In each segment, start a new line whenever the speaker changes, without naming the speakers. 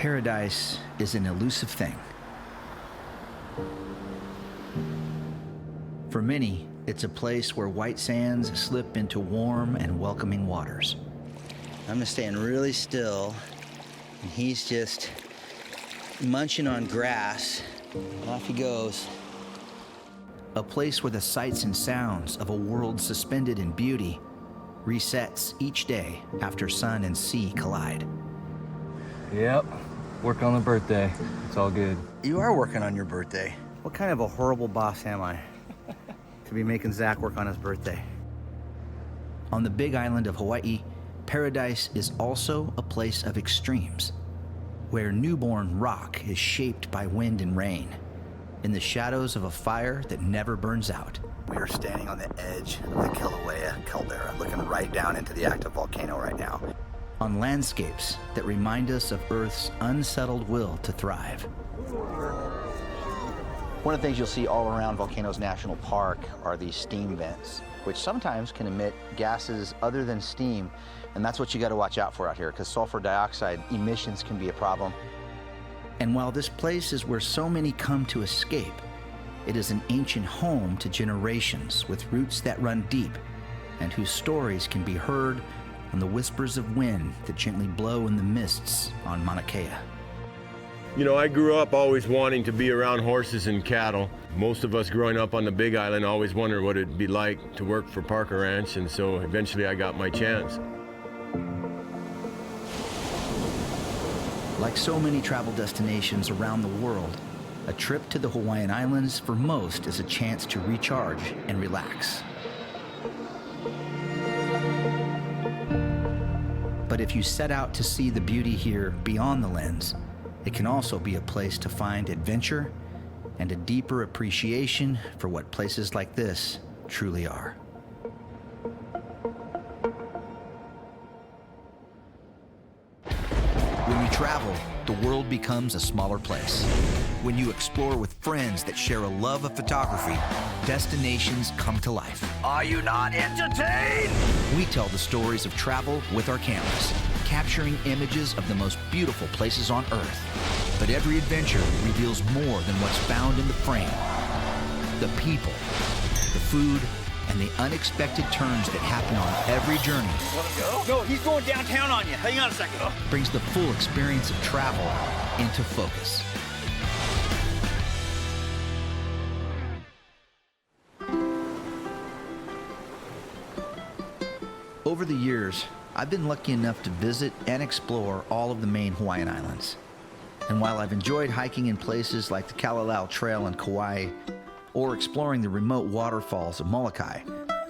Paradise is an elusive thing. For many, it's a place where white sands slip into warm and welcoming waters.
I'm gonna stand really still, and he's just munching on grass. Off he goes.
A place where the sights and sounds of a world suspended in beauty resets each day after sun and sea collide.
Yep, work on the birthday. It's all good.
You are working on your birthday. What kind of a horrible boss am I to be making Zach work on his birthday?
On the big island of Hawaii, Paradise is also a place of extremes, where newborn rock is shaped by wind and rain, in the shadows of a fire that never burns out.
We are standing on the edge of the Kilauea caldera, looking right down into the active volcano right now.
On landscapes that remind us of Earth's unsettled will to thrive.
One of the things you'll see all around Volcanoes National Park are these steam vents, which sometimes can emit gases other than steam, and that's what you got to watch out for out here, because sulfur dioxide emissions can be a problem.
And while this place is where so many come to escape, it is an ancient home to generations with roots that run deep and whose stories can be heard on the whispers of wind that gently blow in the mists on Mauna Kea.
You know, I grew up always wanting to be around horses and cattle. Most of us growing up on the Big Island always wondered what it'd be like to work for Parker Ranch, and so eventually I got my chance.
Like so many travel destinations around the world, a trip to the Hawaiian Islands for most is a chance to recharge and relax. But if you set out to see the beauty here beyond the lens, it can also be a place to find adventure and a deeper appreciation for what places like this truly are. When you travel, the world becomes a smaller place. When you explore with friends that share a love of photography, destinations come to life.
Are you not entertained?
We tell the stories of travel with our cameras, capturing images of the most beautiful places on Earth. But every adventure reveals more than what's found in the frame. The people, the food, and the unexpected turns that happen on every journey.
Want to go? No, he's going downtown on you. Hang on a second.
Brings the full experience of travel into focus. Over the years, I've been lucky enough to visit and explore all of the main Hawaiian Islands. And while I've enjoyed hiking in places like the Kalalau Trail in Kauai, or exploring the remote waterfalls of Molokai,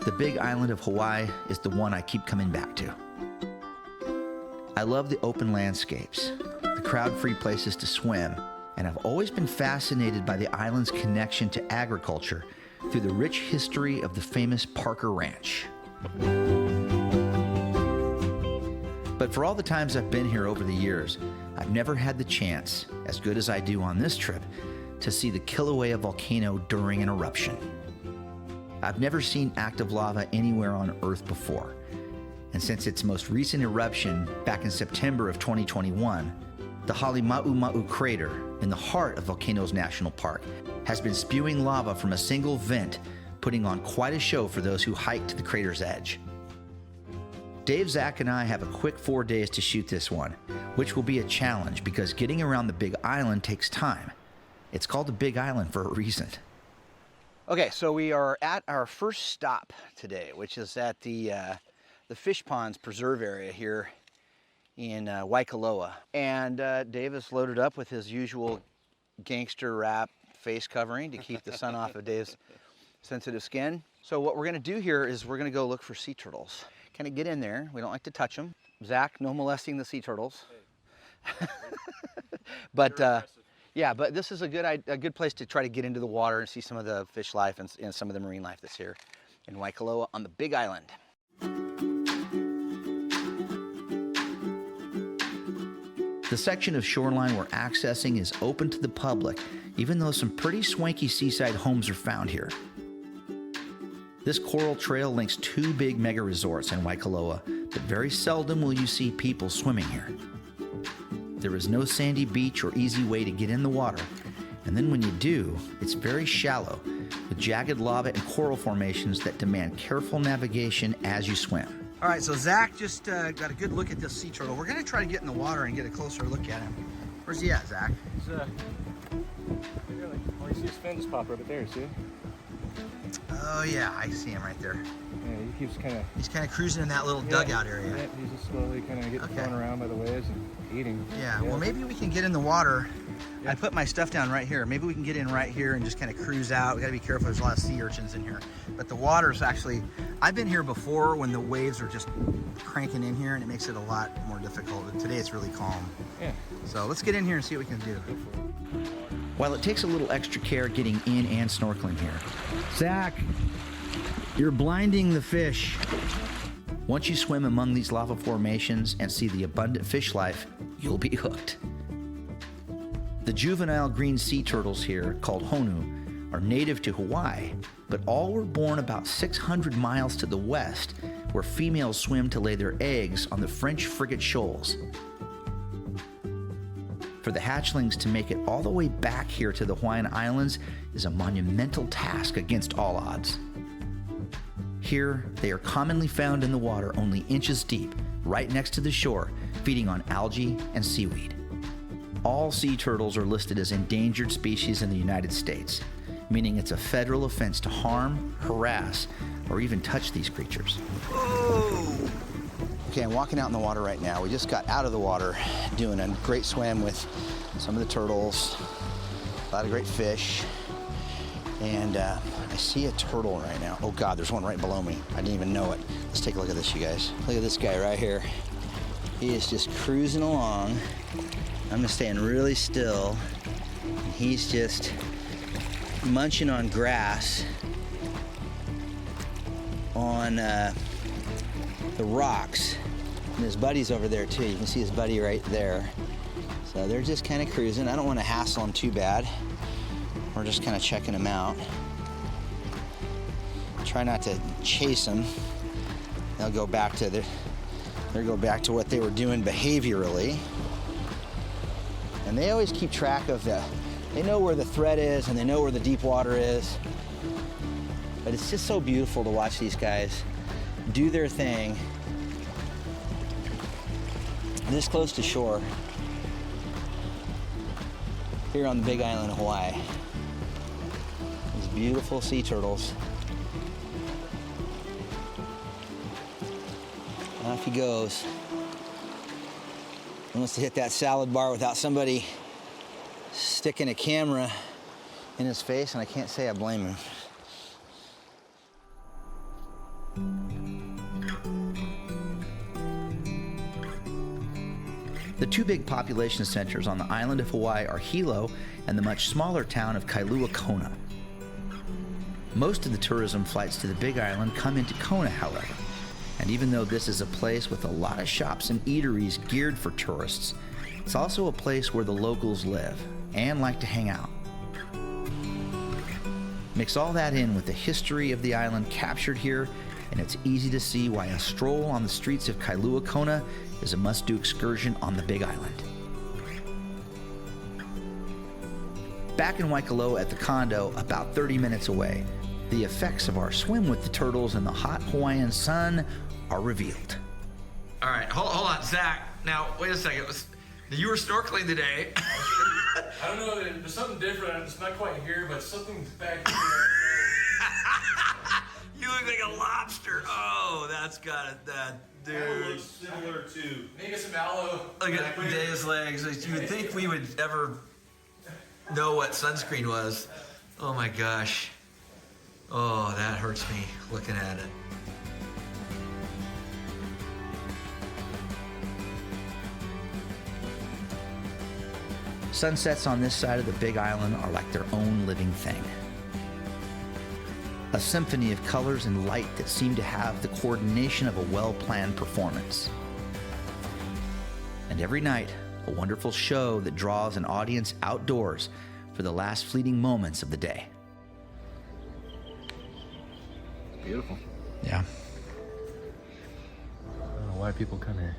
the big island of Hawaii is the one I keep coming back to. I love the open landscapes, the crowd-free places to swim, and I've always been fascinated by the island's connection to agriculture through the rich history of the famous Parker Ranch. But for all the times I've been here over the years, I've never had the chance, as good as I do on this trip, to see the Kilauea volcano during an eruption. I've never seen active lava anywhere on Earth before, and since its most recent eruption back in September of 2021, the Halemaumau crater in the heart of Volcanoes National Park has been spewing lava from a single vent, putting on quite a show for those who hike to the crater's edge. Dave, Zach, and I have a quick 4 days to shoot this one, which will be a challenge because getting around the Big Island takes time. It's called the Big Island for a reason.
Okay, so we are at our first stop today, which is at the Fish Ponds Preserve area here in Waikoloa. And Dave is loaded up with his usual gangster wrap face covering to keep the sun off of Dave's sensitive skin. So what we're gonna do here is we're gonna go look for sea turtles. Kind of get in there. We don't like to touch them. Zach, no molesting the sea turtles. Hey. But yeah, but this is a good place to try to get into the water and see some of the fish life and some of the marine life that's here in Waikoloa on the Big Island.
The section of shoreline we're accessing is open to the public, even though some pretty swanky seaside homes are found here. This coral trail links two big mega resorts in Waikoloa, but very seldom will you see people swimming here. There is no sandy beach or easy way to get in the water, and then when you do, it's very shallow, with jagged lava and coral formations that demand careful navigation as you swim. All right, so Zach just got a good look at this sea turtle. We're gonna try to get in the water and get a closer look at him. Where's he at, Zach?
He's you see his fin just pop right there, see?
Oh yeah, I see him right there.
Yeah, he keeps kind of...
He's kind of cruising in that little dugout area.
Yeah, he's just slowly kind of getting thrown around by the waves and eating.
Yeah, well maybe we can get in the water. I put my stuff down right here. Maybe we can get in right here and just kind of cruise out. We gotta be careful, there's a lot of sea urchins in here. But the water's actually, I've been here before when the waves are just cranking in here and it makes it a lot more difficult. But today it's really calm.
Yeah.
So let's get in here and see what we can do. While it takes a little extra care getting in and snorkeling here, Zach, you're blinding the fish. Once you swim among these lava formations and see the abundant fish life, you'll be hooked. The juvenile green sea turtles here, called honu, are native to Hawaii, but all were born about 600 miles to the west, where females swim to lay their eggs on the French frigate shoals. For the hatchlings to make it all the way back here to the Hawaiian Islands is a monumental task against all odds. Here, they are commonly found in the water only inches deep, right next to the shore, feeding on algae and seaweed. All sea turtles are listed as endangered species in the United States, meaning it's a federal offense to harm, harass, or even touch these creatures. Whoa! Okay, I'm walking out in the water right now. We just got out of the water doing a great swim with some of the turtles, a lot of great fish, and I see a turtle right now. Oh God, there's one right below me. I didn't even know it. Let's take a look at this, you guys. Look at this guy right here. He is just cruising along. I'm just staying really still. And he's just munching on grass on the rocks. And his buddy's over there too. You can see his buddy right there. So they're just kind of cruising. I don't want to hassle them too bad. We're just kind of checking them out. Try not to chase them. They'll go back to what they were doing behaviorally. And they always keep track of they know where the threat is and they know where the deep water is. But it's just so beautiful to watch these guys do their thing this close to shore here on the Big Island of Hawaii. These beautiful sea turtles. Off he goes. He wants to hit that salad bar without somebody sticking a camera in his face, and I can't say I blame him. The two big population centers on the island of Hawaii are Hilo and the much smaller town of Kailua Kona. Most of the tourism flights to the Big Island come into Kona, however. And even though this is a place with a lot of shops and eateries geared for tourists, it's also a place where the locals live and like to hang out. Mix all that in with the history of the island captured here, and it's easy to see why a stroll on the streets of Kailua Kona is a must-do excursion on the Big Island. Back in Waikoloa at the condo, about 30 minutes away, the effects of our swim with the turtles in the hot Hawaiian sun are revealed.
All right, hold on, Zach. Now, wait a second. You were snorkeling today.
I don't know, there's something different. It's not quite here, but something's back here.
You look like a lobster. Oh, that's got it, dude.
That looks similar to.
Maybe some aloe.
Look at Dave's legs. You would think we would ever know what sunscreen was. Oh my gosh. Oh, that hurts me looking at it.
Sunsets on this side of the Big Island are like their own living thing. A symphony of colors and light that seem to have the coordination of a well-planned performance. And every night, a wonderful show that draws an audience outdoors for the last fleeting moments of the day.
Beautiful.
Yeah.
I don't know why people come here.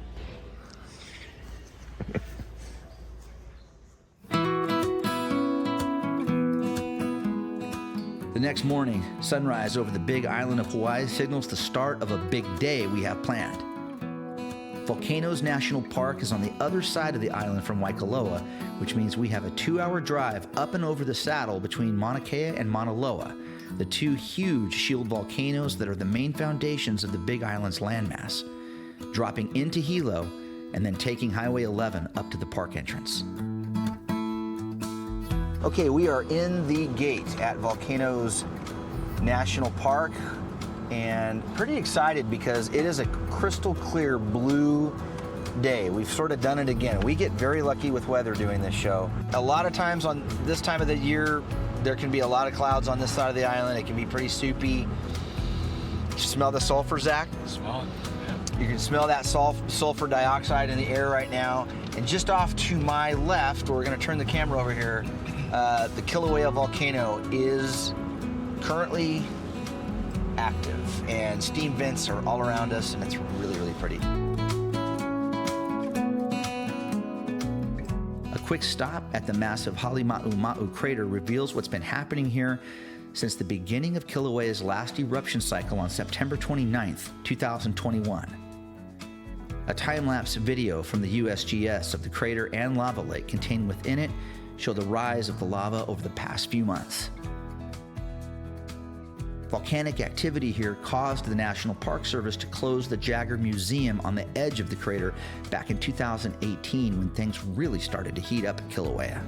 next morning, sunrise over the big island of Hawaii signals the start of a big day we have planned. Volcanoes National Park is on the other side of the island from Waikoloa, which means we have a 2-hour drive up and over the saddle between Mauna Kea and Mauna Loa, the two huge shield volcanoes that are the main foundations of the Big Island's landmass, dropping into Hilo and then taking Highway 11 up to the park entrance.
Okay, we are in the gate at Volcanoes National Park, and pretty excited because it is a crystal clear blue day. We've sort of done it again. We get very lucky with weather doing this show. A lot of times on this time of the year, there can be a lot of clouds on this side of the island. It can be pretty soupy. You smell the sulfur, Zach?
Smell it. Yeah.
You can smell that sulfur dioxide in the air right now. And just off to my left, we're gonna turn the camera over here, the Kilauea volcano is currently active, and steam vents are all around us, and it's really, really pretty.
A quick stop at the massive Halima'uma'u crater reveals what's been happening here since the beginning of Kilauea's last eruption cycle on September 29th, 2021. A time-lapse video from the USGS of the crater and lava lake contained within it show the rise of the lava over the past few months. Volcanic activity here caused the National Park Service to close the Jagger Museum on the edge of the crater back in 2018 when things really started to heat up at Kilauea.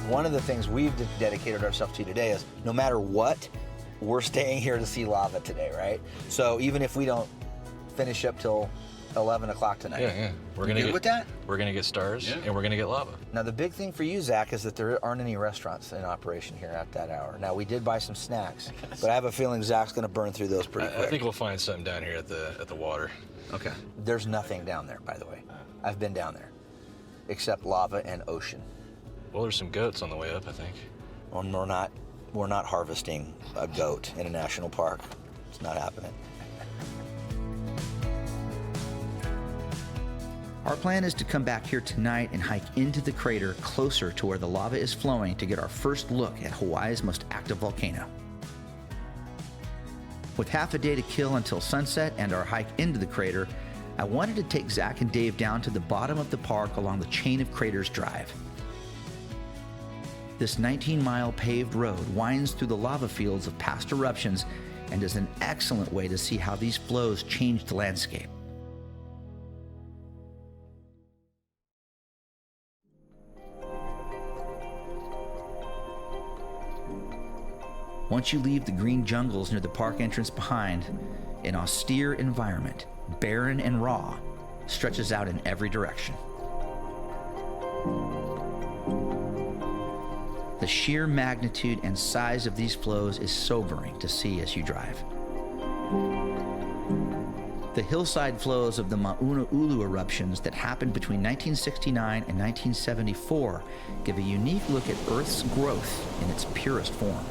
One of the things we've dedicated ourselves to today is no matter what, we're staying here to see lava today, right? So even if we don't finish up till 11 o'clock tonight.
Yeah.
We're gonna with that?
We're gonna get stars, and we're gonna get lava.
Now the big thing for you, Zach, is that there aren't any restaurants in operation here at that hour. Now we did buy some snacks, but I have a feeling Zach's gonna burn through those pretty quick.
I think we'll find something down here at the water.
Okay. There's nothing down there, by the way. I've been down there, except lava and ocean.
Well, there's some goats on the way up, I think.
Well, we're not harvesting a goat in a national park. It's not happening.
Our plan is to come back here tonight and hike into the crater closer to where the lava is flowing to get our first look at Hawaii's most active volcano. With half a day to kill until sunset and our hike into the crater, I wanted to take Zach and Dave down to the bottom of the park along the Chain of Craters Drive. This 19-mile paved road winds through the lava fields of past eruptions and is an excellent way to see how these flows change the landscape. Once you leave the green jungles near the park entrance behind, an austere environment, barren and raw, stretches out in every direction. The sheer magnitude and size of these flows is sobering to see as you drive. The hillside flows of the Ma'unaulu eruptions that happened between 1969 and 1974 give a unique look at Earth's growth in its purest form.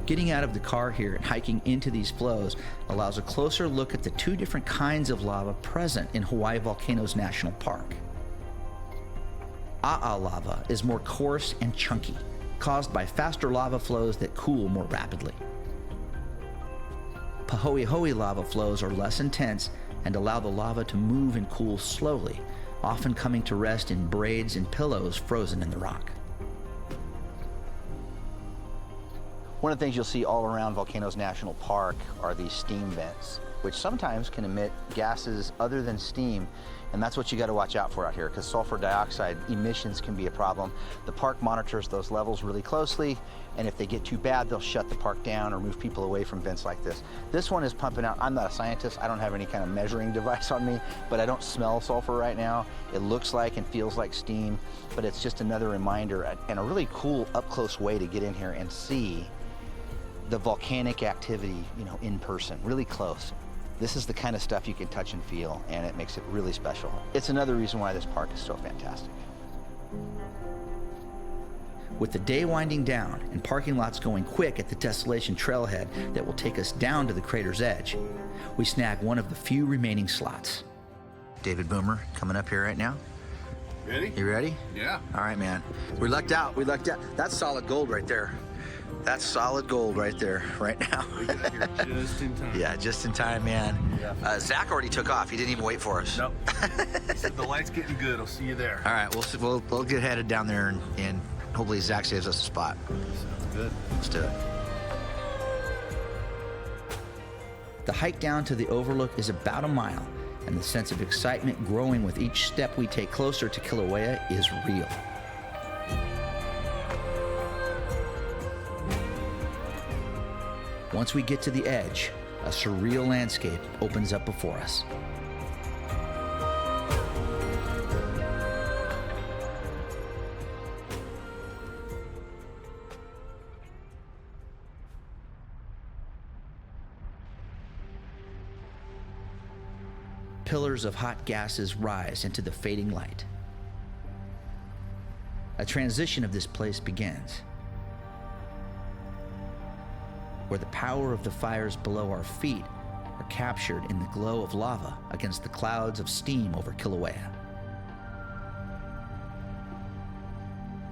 Getting out of the car here and hiking into these flows allows a closer look at the two different kinds of lava present in Hawaii Volcanoes National Park. A'a lava is more coarse and chunky, caused by faster lava flows that cool more rapidly. Pahoehoe lava flows are less intense and allow the lava to move and cool slowly, often coming to rest in braids and pillows frozen in the rock.
One of the things you'll see all around Volcanoes National Park are these steam vents, which sometimes can emit gases other than steam, and that's what you got to watch out for out here, because sulfur dioxide emissions can be a problem. The park monitors those levels really closely, and if they get too bad, they'll shut the park down or move people away from vents like this. This one is pumping out. I'm not a scientist. I don't have any kind of measuring device on me, but I don't smell sulfur right now. It looks like and feels like steam, but it's just another reminder and a really cool up-close way to get in here and see the volcanic activity, in person, really close. This is the kind of stuff you can touch and feel, and it makes it really special. It's another reason why this park is so fantastic.
With the day winding down and parking lots going quick at the Desolation Trailhead that will take us down to the crater's edge, we snag one of the few remaining slots.
David Boomer coming up here right now.
Ready?
You ready?
Yeah.
All right, man. We lucked out. We lucked out. That's solid gold right there. That's solid gold right there, right now.
We got here just in time.
Yeah, just in time, man.
Yeah.
Zach already took off. He didn't even wait for us.
Nope. He said the light's getting good. I'll see you there.
All right, we'll get headed down there and hopefully Zach saves us a spot.
Sounds good.
Let's do it.
The hike down to the overlook is about a mile, and the sense of excitement growing with each step we take closer to Kilauea is real. Once we get to the edge, a surreal landscape opens up before us. Pillars of hot gases rise into the fading light. A transition of this place begins, where the power of the fires below our feet are captured in the glow of lava against the clouds of steam over Kilauea.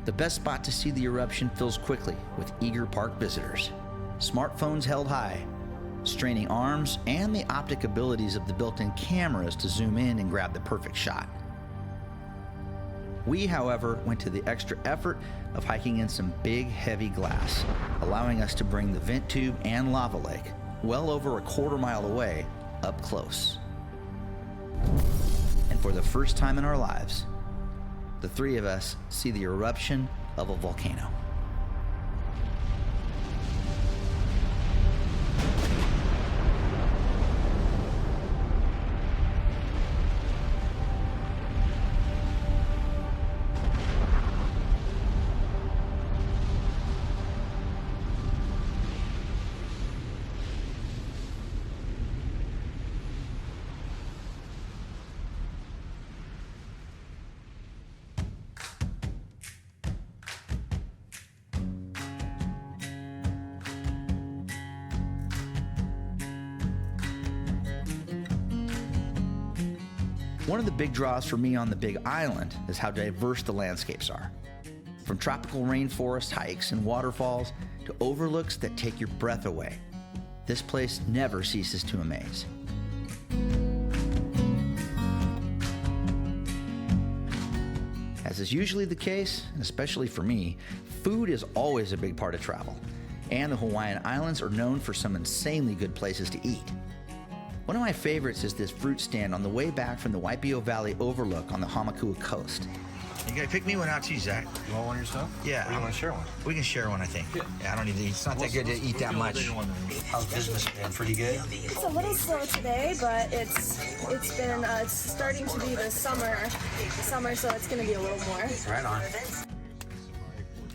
The best spot to see the eruption fills quickly with eager park visitors, smartphones held high, straining arms, and the optic abilities of the built-in cameras to zoom in and grab the perfect shot. We, however, went to the extra effort of hiking in some big, heavy glass, allowing us to bring the vent tube and lava lake, well over a quarter-mile away, up close. And for the first time in our lives, the three of us see the eruption of a volcano. One of the big draws for me on the Big Island is how diverse the landscapes are. From tropical rainforest hikes and waterfalls to overlooks that take your breath away, this place never ceases to amaze. As is usually the case, and especially for me, food is always a big part of travel, and the Hawaiian Islands are known for some insanely good places to eat. One of my favorites is this fruit stand on the way back from the Waipio Valley overlook on the Hamakua coast. You gotta pick me one out too, Zach.
You want one yourself?
Yeah.
Or you want to share one?
We can share one, I think. Yeah, I don't need to eat. It's not that good to eat that much. How's business been? Pretty good?
It's a little slow today, but it's starting to be the summer, so it's gonna be a little more.
Right on.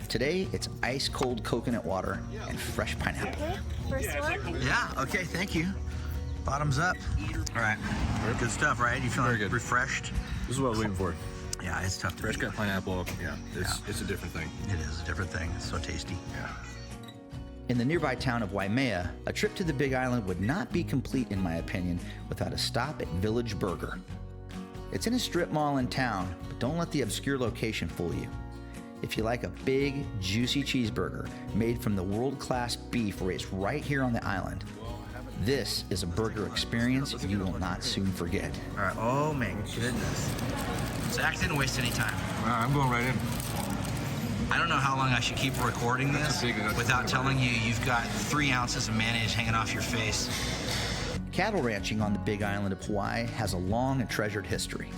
Today, it's ice cold coconut water and fresh pineapple.
Okay, first one.
Yeah, okay, thank you. Bottoms up. All right, good stuff, right? You feeling
Very good.
refreshed?
This is what I was waiting for.
Yeah, it's tough to
Fresh
beat.
cut pineapple. Yeah, it's a different thing.
It is a different thing. It's so tasty.
Yeah.
In the nearby town of Waimea, a trip to the Big Island would not be complete, in my opinion, without a stop at Village Burger. It's in a strip mall in town, but don't let the obscure location fool you. If you like a big, juicy cheeseburger made from the world-class beef raised right here on the island, this is a burger experience you will not soon forget.
All right, oh my goodness. Zach didn't waste any time.
I'm going right in.
I don't know how long I should keep recording this without telling you you've got 3 ounces of mayonnaise hanging off your face.
Cattle ranching on the Big Island of Hawaii has a long and treasured history.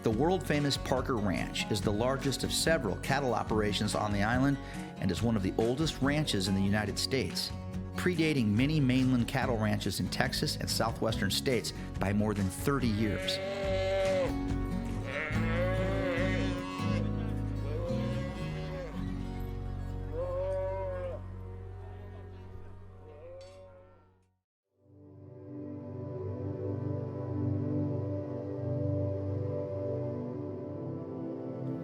The world-famous Parker Ranch is the largest of several cattle operations on the island and is one of the oldest ranches in the United States, predating many mainland cattle ranches in Texas and southwestern states by more than 30 years.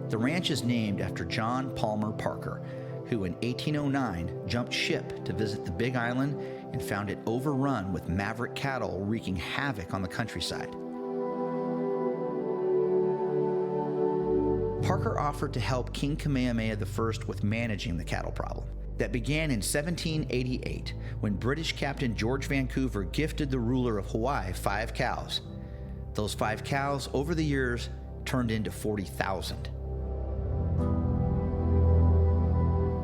The ranch is named after John Palmer Parker, who in 1809 jumped ship to visit the Big Island and found it overrun with maverick cattle wreaking havoc on the countryside. Parker offered to help King Kamehameha I with managing the cattle problem. That began in 1788 when British Captain George Vancouver gifted the ruler of Hawaii 5 cows. Those 5 cows over the years turned into 40,000.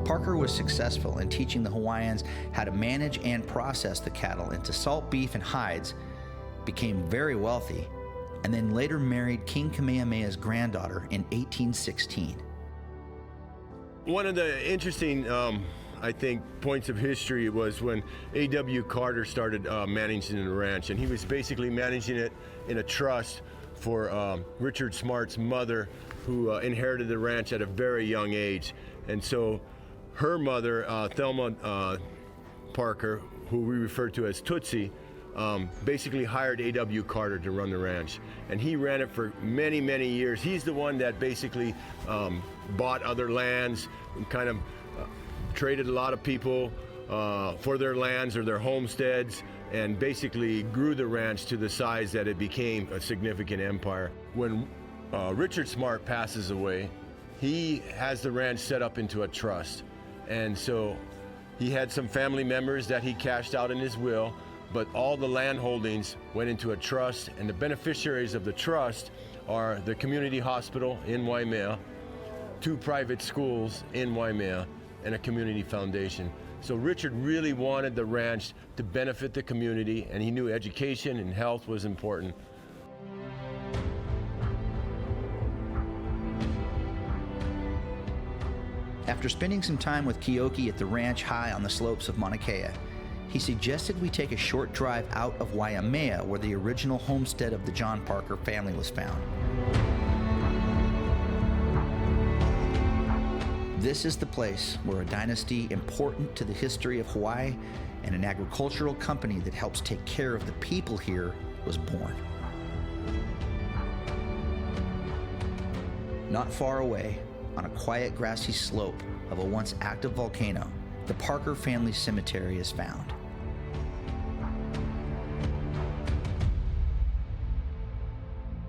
Parker was successful in teaching the Hawaiians how to manage and process the cattle into salt beef and hides, became very wealthy, and then later married King Kamehameha's granddaughter in 1816.
One of the interesting, I think, points of history was when A.W. Carter started managing the ranch, and he was basically managing it in a trust for Richard Smart's mother, who inherited the ranch at a very young age. And so her mother, Thelma Parker, who we refer to as Tootsie, basically hired A.W. Carter to run the ranch. And he ran it for many, many years. He's the one that basically bought other lands and kind of traded a lot of people for their lands or their homesteads, and basically grew the ranch to the size that it became a significant empire. When Richard Smart passes away, he has the ranch set up into a trust. And so he had some family members that he cashed out in his will, but all the land holdings went into a trust, and the beneficiaries of the trust are the community hospital in Waimea, 2 private schools in Waimea, and a community foundation. So Richard really wanted the ranch to benefit the community, and he knew education and health was important.
After spending some time with Keoki at the ranch high on the slopes of Mauna Kea, he suggested we take a short drive out of Waimea, where the original homestead of the John Parker family was found. This is the place where a dynasty important to the history of Hawaii and an agricultural company that helps take care of the people here was born. Not far away, on a quiet grassy slope of a once active volcano, the Parker family cemetery is found.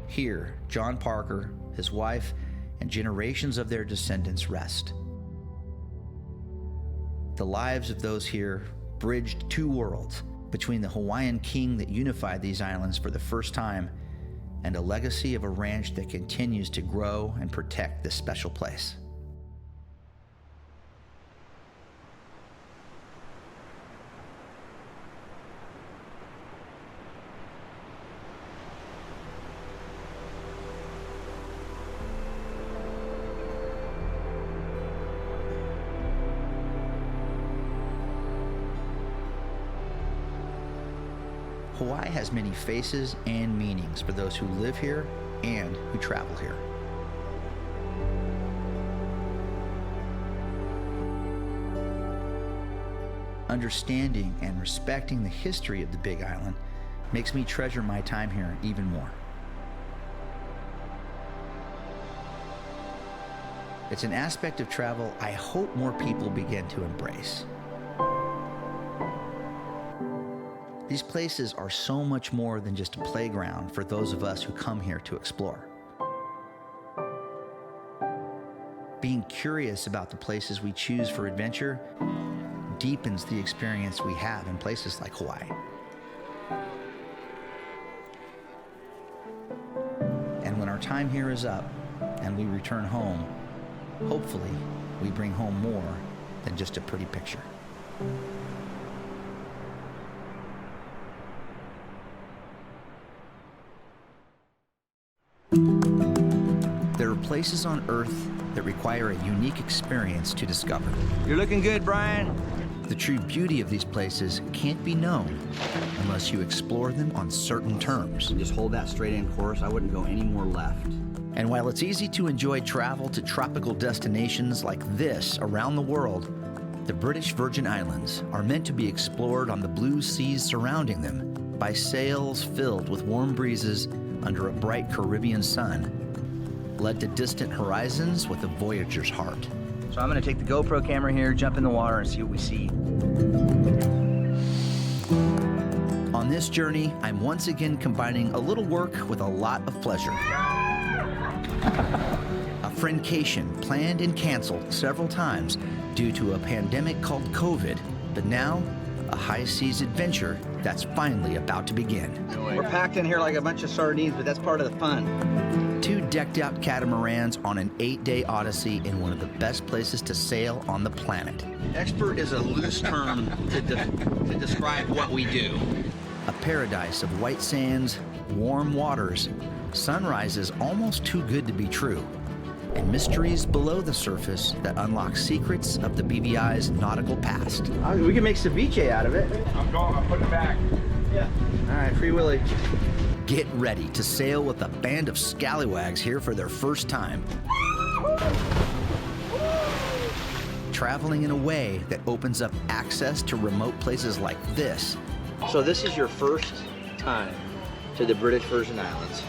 Here, John Parker, his wife, and generations of their descendants rest. The lives of those here bridged 2 worlds, between the Hawaiian king that unified these islands for the first time and a legacy of a ranch that continues to grow and protect this special place. Hawaii has many faces and meanings for those who live here and who travel here. Understanding and respecting the history of the Big Island makes me treasure my time here even more. It's an aspect of travel I hope more people begin to embrace. These places are so much more than just a playground for those of us who come here to explore. Being curious about the places we choose for adventure deepens the experience we have in places like Hawaii. And when our time here is up and we return home, hopefully we bring home more than just a pretty picture. There are places on Earth that require a unique experience to discover.
You're looking good, Brian.
The true beauty of these places can't be known unless you explore them on certain terms.
Just hold that straight in course. I wouldn't go any more left.
And while it's easy to enjoy travel to tropical destinations like this around the world, the British Virgin Islands are meant to be explored on the blue seas surrounding them by sails filled with warm breezes under a bright Caribbean sun, led to distant horizons with a voyager's heart.
So I'm gonna take the GoPro camera here, jump in the water, and see what we see.
On this journey, I'm once again combining a little work with a lot of pleasure. A friendcation planned and canceled several times due to a pandemic called COVID, but now a high seas adventure that's finally about to begin.
We're packed in here like a bunch of sardines, but that's part of the fun.
2 decked out catamarans on an 8-day odyssey in one of the best places to sail on the planet.
Expert is a loose term to describe what we do.
A paradise of white sands, warm waters, sunrises almost too good to be true, and mysteries below the surface that unlock secrets of the BVI's nautical past.
We can make ceviche out of it.
I'm putting it back.
Yeah. All right, Free Willy.
Get ready to sail with a band of scallywags here for their first time. Traveling in a way that opens up access to remote places like this.
So this is your first time to the British Virgin Islands.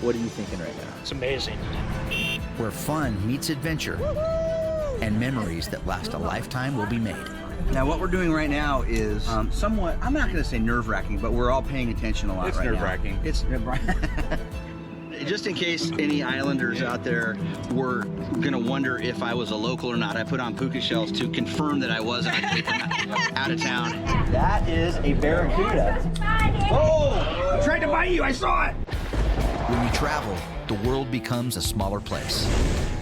What are you thinking right now?
It's amazing.
Where fun meets adventure and memories that last a lifetime will be made.
Now what we're doing right now is somewhat, I'm not going to say nerve-wracking, but we're all paying attention a lot right now.
It's nerve-wracking.
It's just in case any islanders out there were going to wonder if I was a local or not, I put on puka shells to confirm that I wasn't out of town. That is a barracuda. Oh! It tried to bite you, I saw it!
When you travel, the world becomes a smaller place.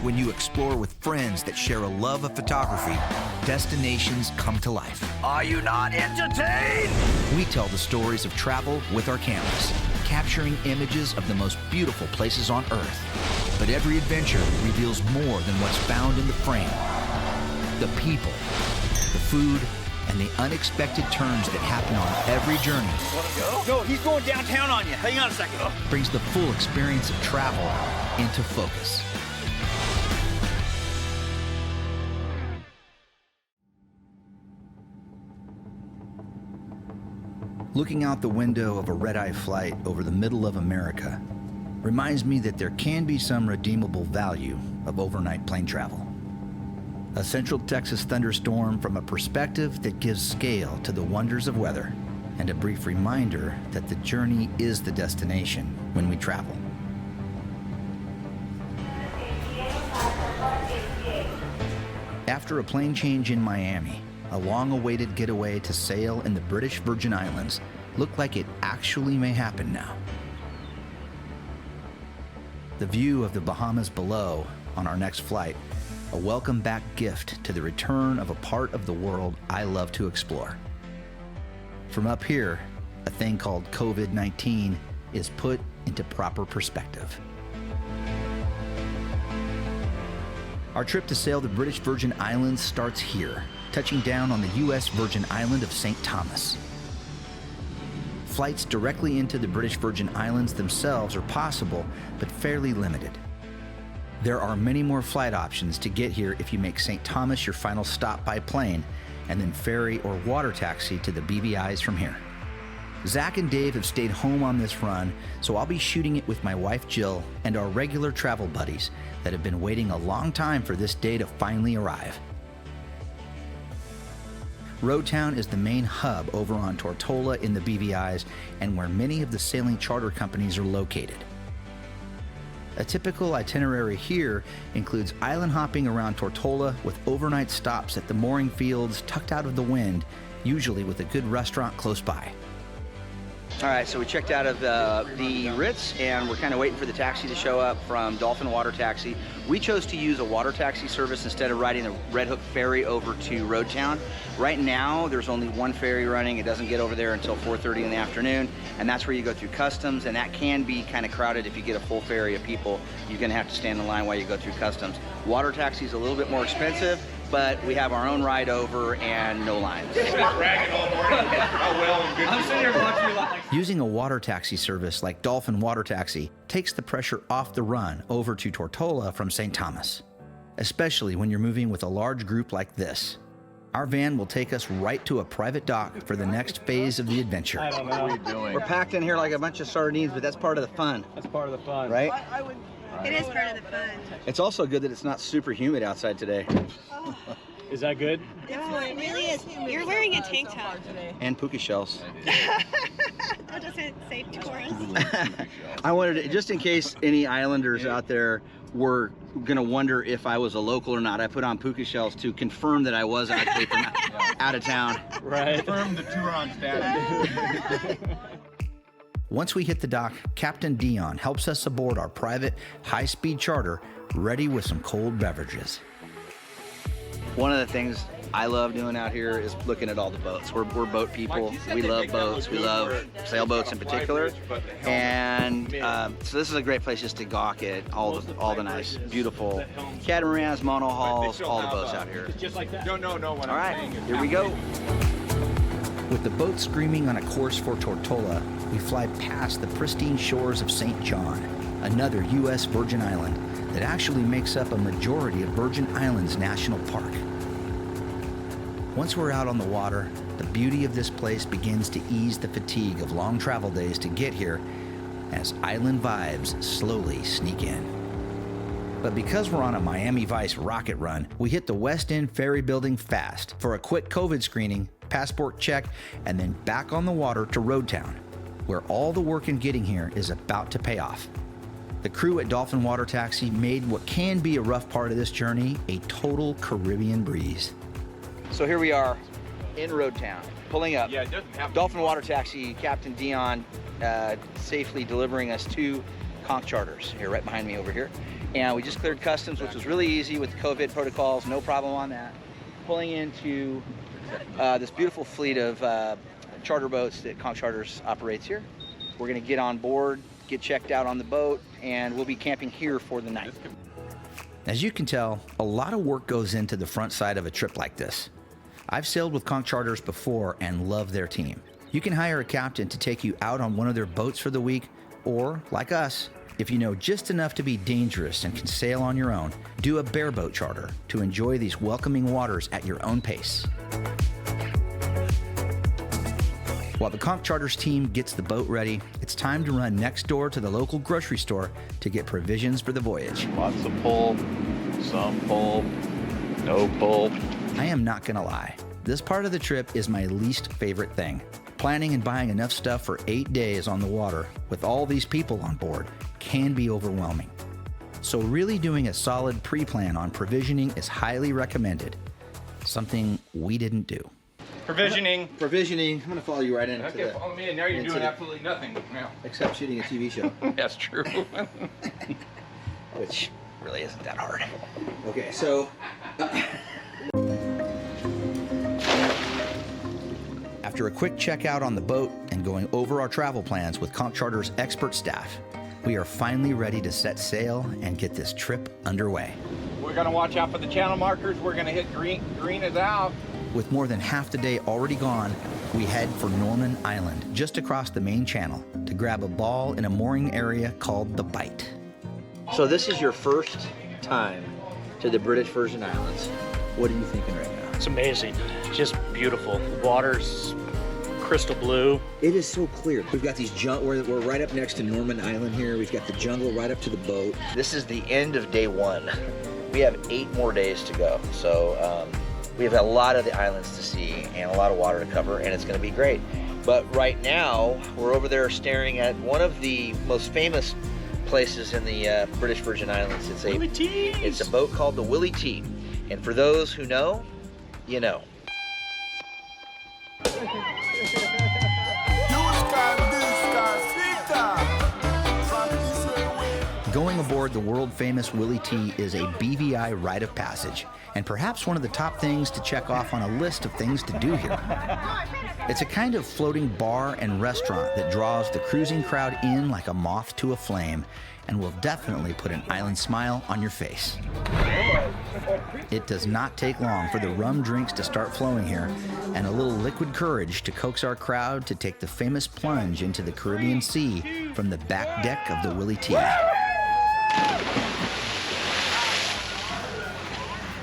When you explore with friends that share a love of photography, destinations come to life. Are you not entertained? We tell the stories of travel with our cameras, capturing images of the most beautiful places on Earth. But every adventure reveals more than what's found in the frame. The people, the food, and the unexpected turns that happen on every journey.
No, he's going downtown on you. Hang on a second.
Brings the full experience of travel into focus. Looking out the window of a red-eye flight over the middle of America reminds me that there can be some redeemable value of overnight plane travel. A Central Texas thunderstorm from a perspective that gives scale to the wonders of weather, and a brief reminder that the journey is the destination when we travel. After a plane change in Miami, a long-awaited getaway to sail in the British Virgin Islands looked like it actually may happen now. The view of the Bahamas below on our next flight, a welcome back gift to the return of a part of the world I love to explore. From up here, a thing called COVID-19 is put into proper perspective. Our trip to sail the British Virgin Islands starts here, touching down on the U.S. Virgin Island of St. Thomas. Flights directly into the British Virgin Islands themselves are possible, but fairly limited. There are many more flight options to get here if you make St. Thomas your final stop by plane, and then ferry or water taxi to the BVI's from here. Zach and Dave have stayed home on this run, so I'll be shooting it with my wife Jill and our regular travel buddies that have been waiting a long time for this day to finally arrive. Roadtown is the main hub over on Tortola in the BVI's and where many of the sailing charter companies are located. A typical itinerary here includes island hopping around Tortola with overnight stops at the mooring fields tucked out of the wind, usually with a good restaurant close by.
All right, so we checked out of the Ritz, and we're kind of waiting for the taxi to show up from Dolphin Water Taxi. We chose to use a water taxi service instead of riding the Red Hook ferry over to Roadtown. Right now, there's only one ferry running. It doesn't get over there until 4:30 in the afternoon, and that's where you go through customs, and that can be kind of crowded. If you get a full ferry of people, you're gonna have to stand in line while you go through customs. Water taxi is a little bit more expensive, but we have our own ride over and no lines.
Using a water taxi service like Dolphin Water Taxi takes the pressure off the run over to Tortola from St. Thomas, especially when you're moving with a large group like this. Our van will take us right to a private dock for the next phase of the adventure.
I don't know. What are you doing? We're packed in here like a bunch of sardines, but that's part of the fun.
That's part of the fun.
Right?
It is part of the fun.
It's also good that it's not super humid outside today.
Is that good?
It really is. You're wearing a tank top.
And puka shells.
That doesn't say tourist.
I wanted to, just in case any islanders out there were gonna wonder if I was a local or not, I put on puka shells to confirm that I was actually from out of town.
Right.
Confirm the Turon status.
Once we hit the dock, Captain Dion helps us aboard our private, high-speed charter, ready with some cold beverages.
One of the things I love doing out here is looking at all the boats. We're boat people. We love boats. We love sailboats in particular. And so this is a great place just to gawk at all the nice, beautiful catamarans, monohulls, all the boats out here.
No.
All right, here we go.
With the boat screaming on a course for Tortola, we fly past the pristine shores of St. John, another U.S. Virgin Island that actually makes up a majority of Virgin Islands National Park. Once we're out on the water, the beauty of this place begins to ease the fatigue of long travel days to get here as island vibes slowly sneak in. But because we're on a Miami Vice rocket run, we hit the West End Ferry Building fast for a quick COVID screening, passport check, and then back on the water to Road Town, where all the work in getting here is about to pay off. The crew at Dolphin Water Taxi made what can be a rough part of this journey a total Caribbean breeze.
So here we are in Road Town, pulling up.
Yeah, it doesn't have
Dolphin Water Taxi, Captain Dion safely delivering us 2 conch charters here right behind me over here. And we just cleared customs, which was really easy with COVID protocols, no problem on that. Pulling into this beautiful fleet of charter boats that Conch Charters operates here. We're gonna get on board, get checked out on the boat, and we'll be camping here for the night.
As you can tell, a lot of work goes into the front side of a trip like this. I've sailed with Conch Charters before and love their team. You can hire a captain to take you out on one of their boats for the week, or, like us, if you know just enough to be dangerous and can sail on your own, do a bareboat charter to enjoy these welcoming waters at your own pace. While the Conch Charters team gets the boat ready, it's time to run next door to the local grocery store to get provisions for the voyage.
Lots of pulp, some pulp, no pulp.
I am not gonna lie, this part of the trip is my least favorite thing. Planning and buying enough stuff for 8 days on the water with all these people on board can be overwhelming. So really doing a solid pre-plan on provisioning is highly recommended, something we didn't do.
Provisioning.
Provisioning, I'm gonna follow you right into
Okay, follow me, and now you're doing absolutely nothing now.
except shooting a TV show,
That's true.
which really isn't that hard. Okay, so
After a quick checkout on the boat and going over our travel plans with Conch Charter's expert staff, we are finally ready to set sail and get this trip underway.
We're gonna watch out for the channel markers. We're gonna hit green. Green is out.
With more than half the day already gone, we head for Norman Island, just across the main channel, to grab a ball in a mooring area called the Bight.
So this is your first time to the British Virgin Islands. What are you thinking right now?
It's amazing. Just beautiful. The water's crystal blue.
It is so clear. We've got these we're right up next to Norman Island here. We've got the jungle right up to the boat. This is the end of day 1. We have 8 more days to go. So we have a lot of the islands to see and a lot of water to cover, and it's going to be great. But right now, we're over there staring at one of the most famous places in the British Virgin Islands. It's a boat called the Willie T. And for those who know, you know.
Going aboard the world-famous Willie T is a BVI rite of passage, and perhaps one of the top things to check off on a list of things to do here. It's a kind of floating bar and restaurant that draws the cruising crowd in like a moth to a flame, and will definitely put an island smile on your face. It does not take long for the rum drinks to start flowing here, and a little liquid courage to coax our crowd to take the famous plunge into the Caribbean Sea from the back deck of the Willie T.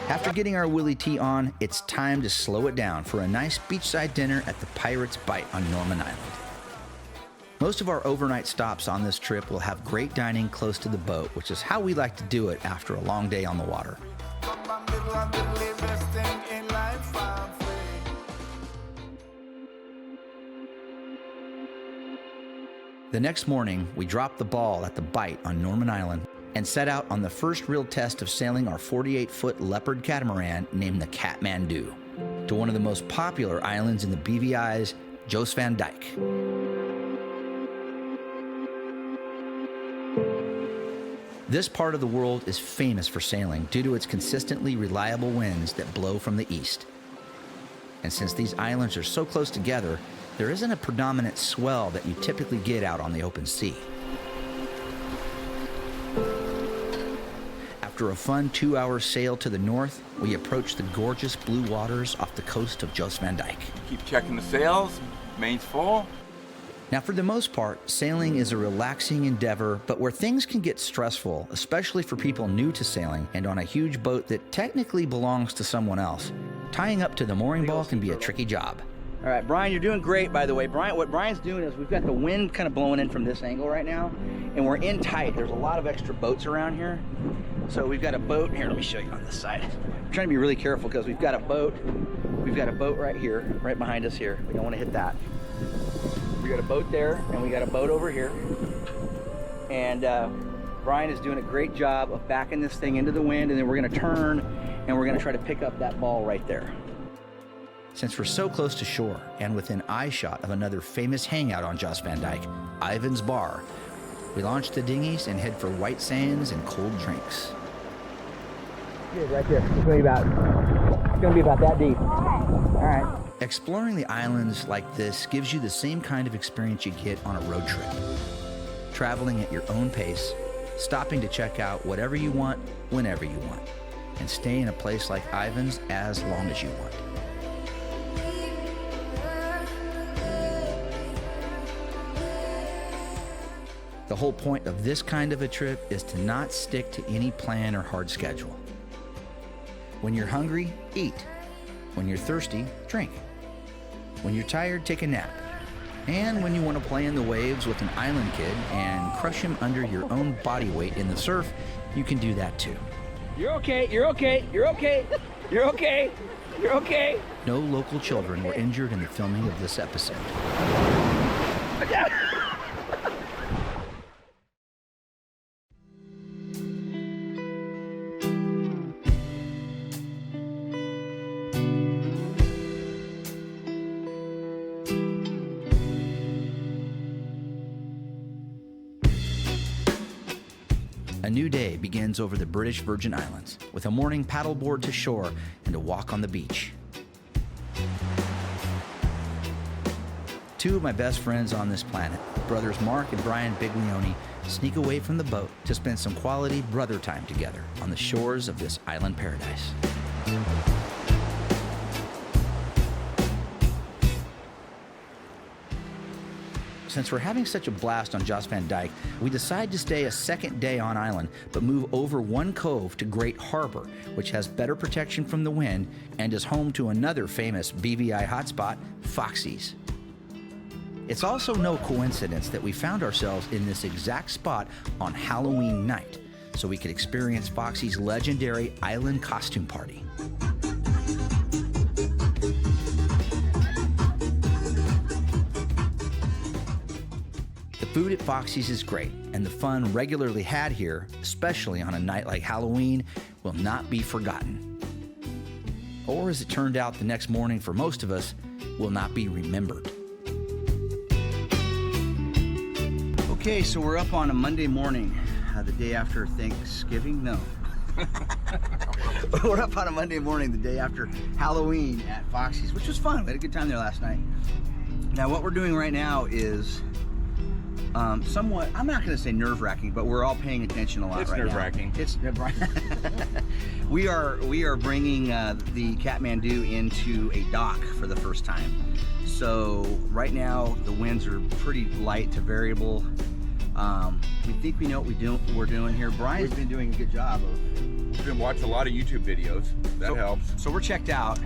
After getting our Willie T on, it's time to slow it down for a nice beachside dinner at the Pirate's Bite on Norman Island. Most of our overnight stops on this trip will have great dining close to the boat, which is how we like to do it after a long day on the water. The next morning, we drop the ball at the Bite on Norman Island and set out on the first real test of sailing our 48-foot leopard catamaran named the Kathmandu to one of the most popular islands in the BVI's Jost Van Dyke. This part of the world is famous for sailing due to its consistently reliable winds that blow from the east. And since these islands are so close together, there isn't a predominant swell that you typically get out on the open sea. After a fun 2-hour sail to the north, we approach the gorgeous blue waters off the coast of Jost Van Dyke.
Keep checking the sails, main's full.
Now, for the most part, sailing is a relaxing endeavor, but where things can get stressful, especially for people new to sailing and on a huge boat that technically belongs to someone else, tying up to the mooring ball can be a tricky job.
All right, Brian, you're doing great, by the way. Brian, what Brian's doing is we've got the wind kind of blowing in from this angle right now, and we're in tight. There's a lot of extra boats around here. So we've got a boat here. Let me show you on this side. I'm trying to be really careful because we've got a boat. We've got a boat right here, right behind us here. We don't want to hit that. We got a boat there, and we got a boat over here. And Brian is doing a great job of backing this thing into the wind, and then we're going to turn, and we're going to try to pick up that ball right there.
Since we're so close to shore and within eyeshot of another famous hangout on Jost Van Dyke, Ivan's Bar, we launch the dinghies and head for white sands and cold drinks.
Good, right there. It's going to be about that deep. All right.
Exploring the islands like this gives you the same kind of experience you get on a road trip. Traveling at your own pace, stopping to check out whatever you want, whenever you want, and stay in a place like Ivan's as long as you want. The whole point of this kind of a trip is to not stick to any plan or hard schedule. When you're hungry, eat. When you're thirsty, drink. When you're tired, take a nap. And when you want to play in the waves with an island kid and crush him under your own body weight in the surf, you can do that too.
You're okay, you're okay, you're okay, you're okay, you're okay.
No local children were injured in the filming of this episode. A new day begins over the British Virgin Islands with a morning paddleboard to shore and a walk on the beach. Two of my best friends on this planet, brothers Mark and Brian Biglione, sneak away from the boat to spend some quality brother time together on the shores of this island paradise. Since we're having such a blast on Jost Van Dyke, we decide to stay a second day on island, but move over one cove to Great Harbor, which has better protection from the wind and is home to another famous BVI hotspot, Foxy's. It's also no coincidence that we found ourselves in this exact spot on Halloween night, so we could experience Foxy's legendary island costume party. The food at Foxy's is great, and the fun regularly had here, especially on a night like Halloween, will not be forgotten. Or as it turned out the next morning for most of us, will not be remembered.
Okay, so we're up on a Monday morning, the day after Thanksgiving? No. We're up on a Monday morning, the day after Halloween at Foxy's, which was fun. We had a good time there last night. Now, what we're doing right now is somewhat, I'm not going to say nerve-wracking, but we're all paying attention a lot right now. It's nerve-wracking. We are bringing the Kathmandu into a dock for the first time. So right now the winds are pretty light to variable. We think we know what we're doing here. Brian's been doing a good job of.
We've been watching a lot of YouTube videos. That helps.
So we're checked out.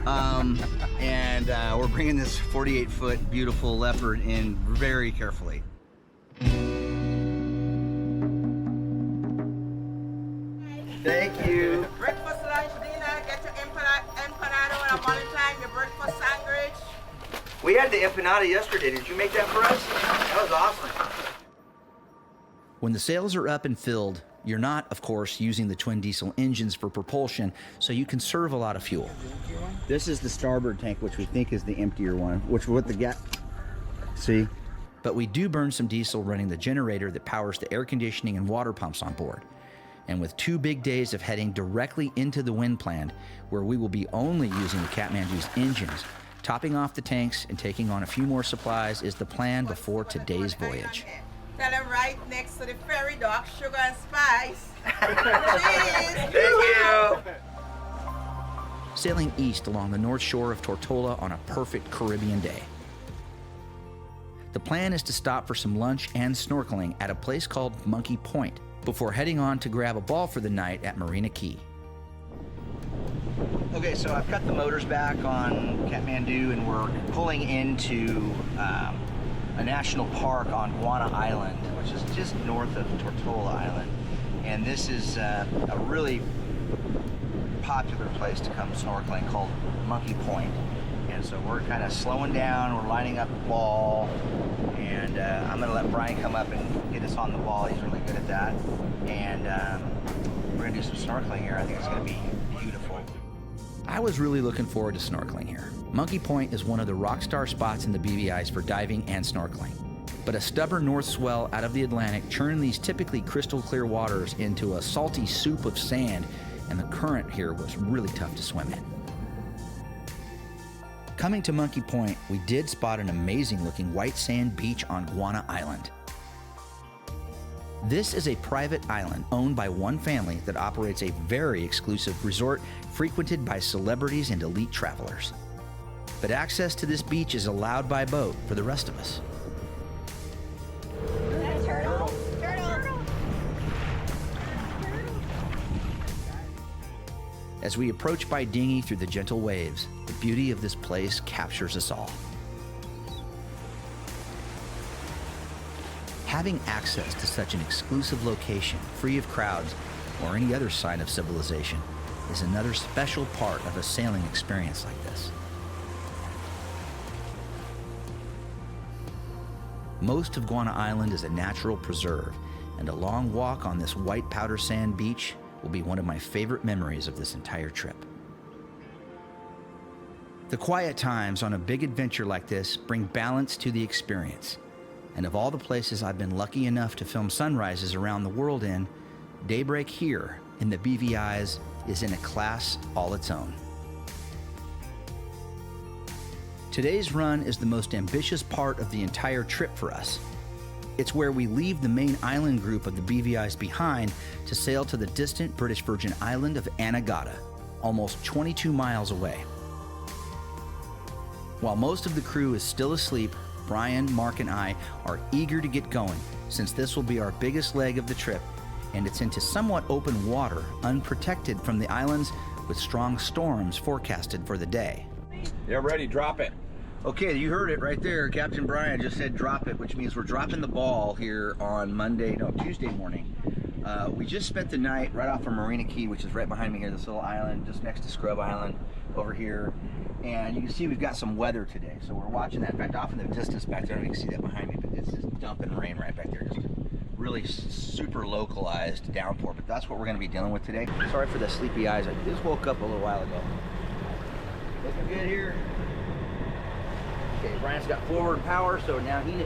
And we're bringing this 48-foot beautiful leopard in very carefully. Thank you.
Breakfast, lunch, dinner, get your empanada on a Valentine, your breakfast sandwich.
We had the empanada yesterday. Did you make that for us? That was awesome.
When the sails are up and filled, you're not, of course, using the twin diesel engines for propulsion, so you conserve a lot of fuel.
This is the starboard tank, which we think is the emptier one, which with the gap. See?
But we do burn some diesel running the generator that powers the air conditioning and water pumps on board. And with 2 big days of heading directly into the wind plant, where we will be only using the Kathmandu's engines, topping off the tanks and taking on a few more supplies is the plan before today's voyage.
Tell them right next to the ferry dock, sugar and spice.
Thank you.
Sailing east along the north shore of Tortola on a perfect Caribbean day. The plan is to stop for some lunch and snorkeling at a place called Monkey Point before heading on to grab a ball for the night at Marina Key.
Okay, so I've cut the motors back on Kathmandu and we're pulling into a national park on Guana Island, which is just north of Tortola Island. And this is a really popular place to come snorkeling called Monkey Point. And so we're kind of slowing down, we're lining up the ball, and I'm gonna let Brian come up and get us on the ball. He's really good at that. And we're gonna do some snorkeling here. I think it's gonna be beautiful.
I was really looking forward to snorkeling here. Monkey Point is one of the rock star spots in the BVIs for diving and snorkeling. But a stubborn north swell out of the Atlantic churned these typically crystal clear waters into a salty soup of sand, and the current here was really tough to swim in. Coming to Monkey Point, we did spot an amazing looking white sand beach on Guana Island. This is a private island owned by one family that operates a very exclusive resort frequented by celebrities and elite travelers. But access to this beach is allowed by boat for the rest of us.
Turtle. Turtle.
As we approach by dinghy through the gentle waves, the beauty of this place captures us all. Having access to such an exclusive location, free of crowds or any other sign of civilization, is another special part of a sailing experience like this. Most of Guana Island is a natural preserve, and a long walk on this white powder sand beach will be one of my favorite memories of this entire trip. The quiet times on a big adventure like this bring balance to the experience. And of all the places I've been lucky enough to film sunrises around the world in, daybreak here in the BVIs is in a class all its own. Today's run is the most ambitious part of the entire trip for us. It's where we leave the main island group of the BVIs behind to sail to the distant British Virgin Island of Anegada, almost 22 miles away. While most of the crew is still asleep, Brian, Mark, and I are eager to get going, since this will be our biggest leg of the trip, and it's into somewhat open water, unprotected from the islands, with strong storms forecasted for the day.
Yeah, ready, drop it.
Okay, you heard it right there. Captain Brian just said drop it, which means we're dropping the ball here on Tuesday morning. We just spent the night right off of Marina Key, which is right behind me here, this little island just next to Scrub Island over here. And you can see we've got some weather today, so we're watching that. In fact, off in the distance back there, I don't even see that behind me, but it's just dumping rain right back there. Just really super localized downpour, but that's what we're going to be dealing with today. Sorry for the sleepy eyes. I just woke up a little while ago. Looking good here. Okay, Brian's got forward power, so now he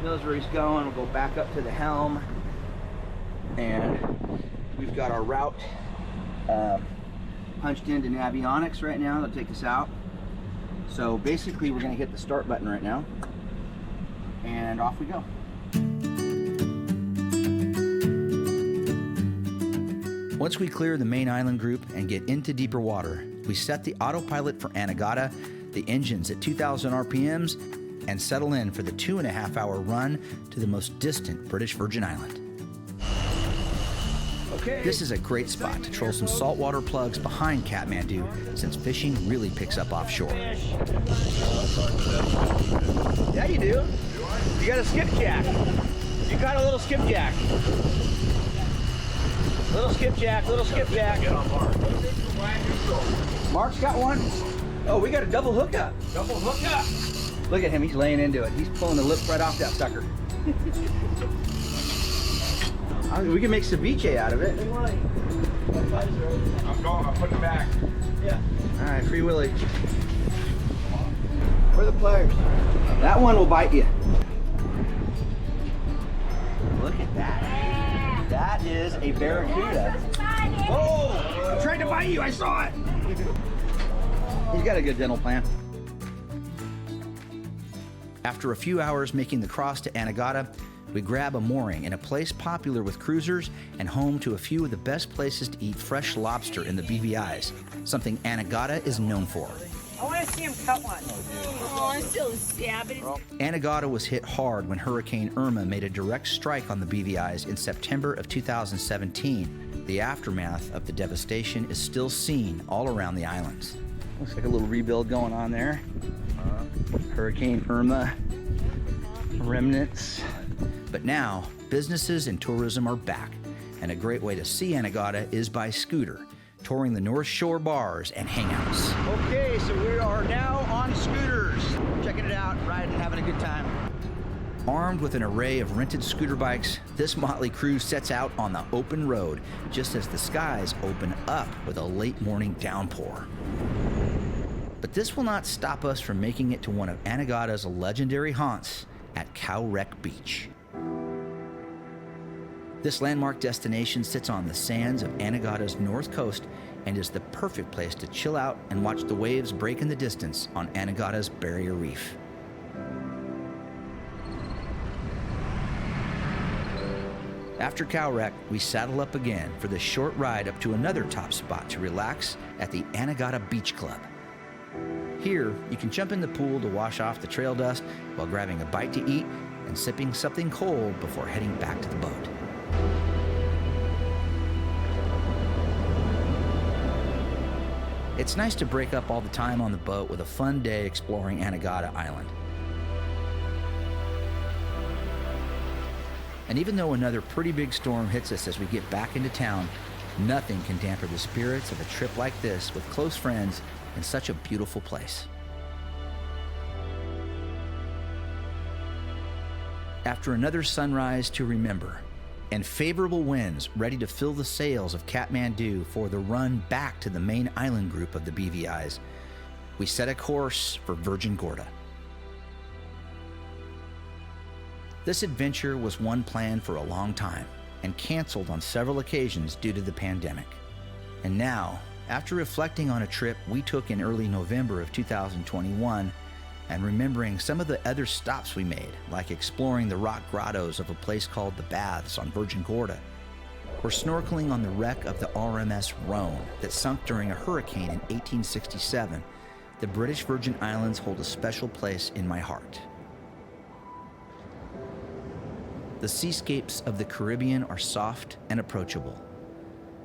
knows where he's going. We'll go back up to the helm, and we've got our route punched into Navionics right now. They'll take us out. So basically, we're going to hit the start button right now, and off we go. Once we clear the main island group and get into deeper water, we set the autopilot for Anegada, the engines at 2,000 RPMs, and settle in for the 2.5-hour run to the most distant British Virgin Island. Okay. This is a great spot to troll some saltwater plugs behind Kathmandu, since fishing really picks up offshore. Yeah, you do. You got a skipjack. You got a little skipjack. Little skipjack, little skipjack.
Get on Mark.
Mark's got one. Oh, we got a double hookup.
Double hookup.
Look at him, he's laying into it. He's pulling the lip right off that sucker. We can make ceviche out of it.
I'm going. I'm putting it back.
Yeah. All right, Free Willy. Where are the pliers? That one will bite you. Look at that. That is a barracuda. Oh! I'm trying to bite you. I saw it. He's got a good dental plan. After a few hours making the cross to Anegada, we grab a mooring in a place popular with cruisers and home to a few of the best places to eat fresh lobster in the BVIs, something Anegada is known for.
I want to see him cut one. Oh, I'm still stabbing.
Anegada was hit hard when Hurricane Irma made a direct strike on the BVIs in September of 2017. The aftermath of the devastation is still seen all around the islands.
Looks like a little rebuild going on there. Hurricane Irma remnants.
But now, businesses and tourism are back, and a great way to see Anegada is by scooter, touring the North Shore bars and hangouts.
Okay, so we are now on scooters. Checking it out, riding, having a good time.
Armed with an array of rented scooter bikes, this motley crew sets out on the open road just as the skies open up with a late morning downpour. But this will not stop us from making it to one of Anegada's legendary haunts at Cow Wreck Beach. This landmark destination sits on the sands of Anegada's north coast and is the perfect place to chill out and watch the waves break in the distance on Anegada's barrier reef. After Cow Wreck, we saddle up again for the short ride up to another top spot to relax at the Anegada Beach Club. Here, you can jump in the pool to wash off the trail dust while grabbing a bite to eat and sipping something cold before heading back to the boat. It's nice to break up all the time on the boat with a fun day exploring Anegada Island. And even though another pretty big storm hits us as we get back into town, nothing can dampen the spirits of a trip like this with close friends in such a beautiful place. After another sunrise to remember, and favorable winds ready to fill the sails of Kathmandu for the run back to the main island group of the BVIs, we set a course for Virgin Gorda. This adventure was one planned for a long time and canceled on several occasions due to the pandemic. And now, after reflecting on a trip we took in early November of 2021 and remembering some of the other stops we made, like exploring the rock grottos of a place called the Baths on Virgin Gorda, or snorkeling on the wreck of the RMS Rhone that sunk during a hurricane in 1867, the British Virgin Islands hold a special place in my heart. The seascapes of the Caribbean are soft and approachable.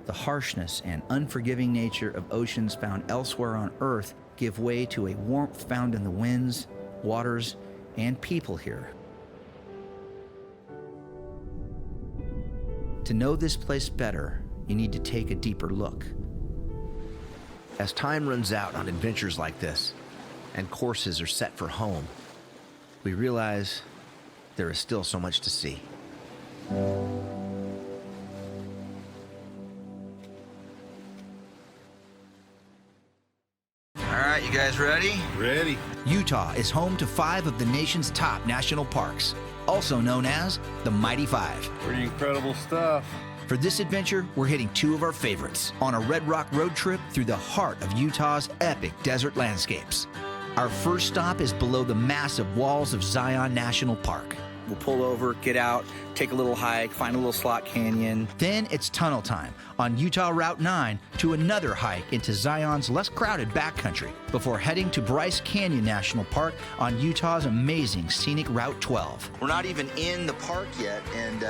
The harshness and unforgiving nature of oceans found elsewhere on Earth give way to a warmth found in the winds, waters, and people here. To know this place better, you need to take a deeper look.
As time runs out on adventures like this, and courses are set for home, we realize there is still so much to see.
All right, you guys ready?
Ready.
Utah is home to 5 of the nation's top national parks, also known as the Mighty Five.
Pretty incredible stuff.
For this adventure, we're hitting 2 of our favorites on a Red Rock road trip through the heart of Utah's epic desert landscapes. Our first stop is below the massive walls of Zion National Park.
We'll pull over, get out, take a little hike, find a little slot canyon.
Then it's tunnel time on Utah Route 9 to another hike into Zion's less crowded backcountry before heading to Bryce Canyon National Park on Utah's amazing scenic Route 12.
We're not even in the park yet, and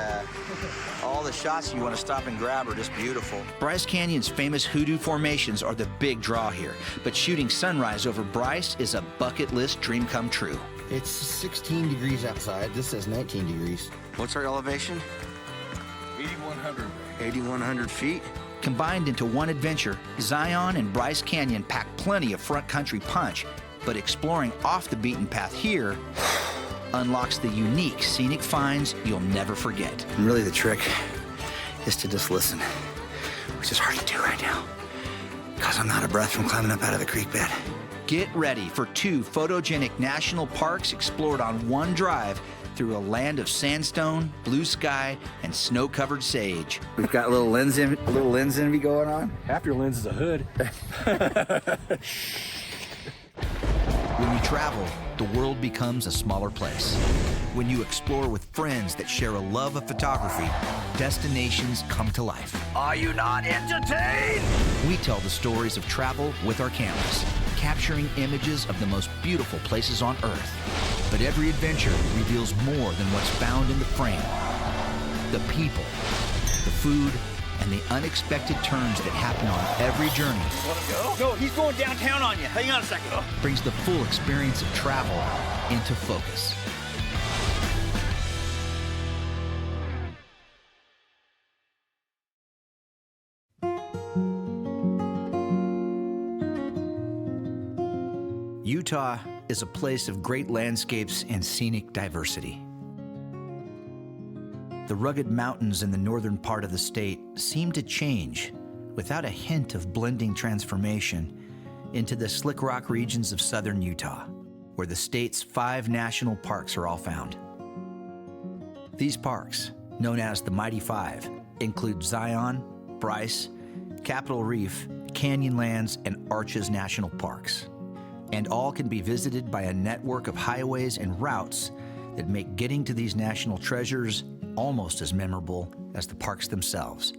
all the shots you want to stop and grab are just beautiful.
Bryce Canyon's famous hoodoo formations are the big draw here, but shooting sunrise over Bryce is a bucket list dream come true.
It's 16 degrees outside. This says 19 degrees.
What's our elevation?
8,100.
8,100 feet.
Combined into one adventure, Zion and Bryce Canyon pack plenty of front country punch, but exploring off the beaten path here unlocks the unique scenic finds you'll never forget.
And really the trick is to just listen, which is hard to do right now because I'm out of breath from climbing up out of the creek bed. Get ready for 2 photogenic national parks explored on one drive through a land of sandstone, blue sky, and snow-covered sage. We've got a little lens envy going on.
Half your lens is a hood.
When you travel, the world becomes a smaller place. When you explore with friends that share a love of photography, destinations come to life.
Are you not entertained?
We tell the stories of travel with our cameras, capturing images of the most beautiful places on Earth. But every adventure reveals more than what's found in the frame. The people, the food, and the unexpected turns that happen on every journey.
Want to go? No, he's going downtown on you. Hang on a second.
Brings the full experience of travel into focus. Utah is a place of great landscapes and scenic diversity. The rugged mountains in the northern part of the state seem to change without a hint of blending transformation into the slick rock regions of southern Utah, where the state's 5 national parks are all found. These parks, known as the Mighty 5, include Zion, Bryce, Capitol Reef, Canyonlands, and Arches National Parks. And all can be visited by a network of highways and routes that make getting to these national treasures almost as memorable as the parks themselves.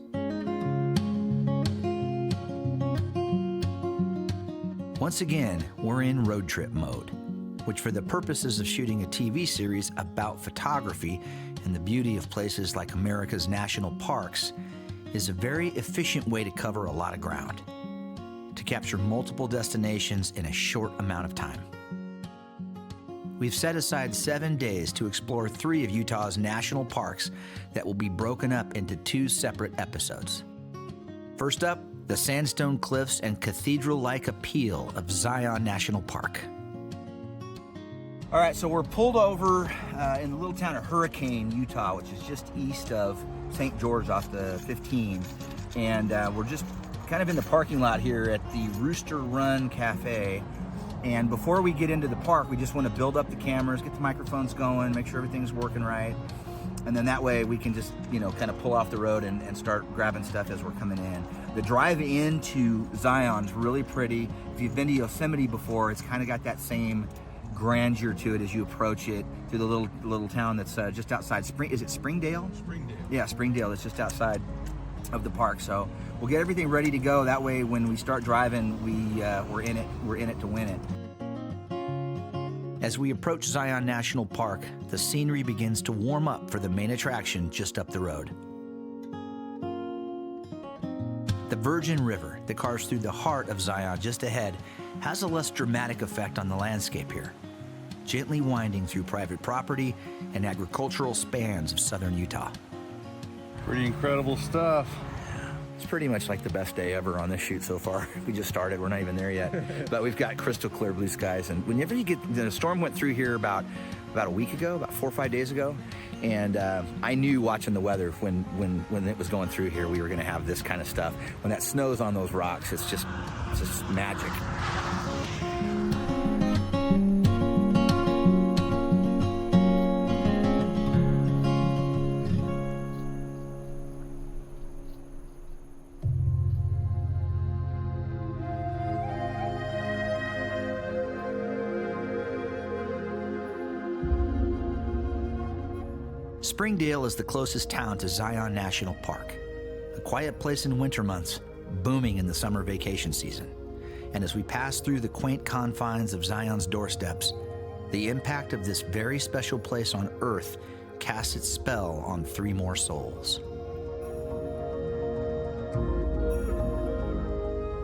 Once again, we're in road trip mode, which for the purposes of shooting a TV series about photography and the beauty of places like America's national parks is a very efficient way to cover a lot of ground, to capture multiple destinations in a short amount of time. We've set aside 7 days to explore 3 of Utah's national parks that will be broken up into 2 separate episodes. First up, the sandstone cliffs and cathedral-like appeal of Zion National Park. All right, so we're pulled over in the little town of Hurricane, Utah, which is just east of St. George off the 15. And we're just kind of in the parking lot here at the Rooster Run Cafe. And before we get into the park, we just want to build up the cameras, get the microphones going, make sure everything's working right. And then that way we can just, kind of pull off the road and start grabbing stuff as we're coming in. The drive into Zion's really pretty. If you've been to Yosemite before, it's kind of got that same grandeur to it as you approach it through the little town that's just outside Is it Springdale?
Springdale. Yeah,
Springdale. It's just outside of the park. So we'll get everything ready to go. That way, when we start driving, we're in it. We're in it to win it. As we approach Zion National Park, the scenery begins to warm up for the main attraction just up the road. The Virgin River that carves through the heart of Zion just ahead has a less dramatic effect on the landscape here, gently winding through private property and agricultural spans of southern Utah.
Pretty incredible stuff.
It's pretty much like the best day ever on this shoot so far. We just started, we're not even there yet. But we've got crystal clear blue skies. And whenever the storm went through here about a week ago, about 4 or 5 days ago. And I knew watching the weather when it was going through here, we were gonna have this kind of stuff. When that snow's on those rocks, it's just magic. Springdale is the closest town to Zion National Park, a quiet place in winter months, booming in the summer vacation season. And as we pass through the quaint confines of Zion's doorsteps, the impact of this very special place on Earth casts its spell on 3 more souls.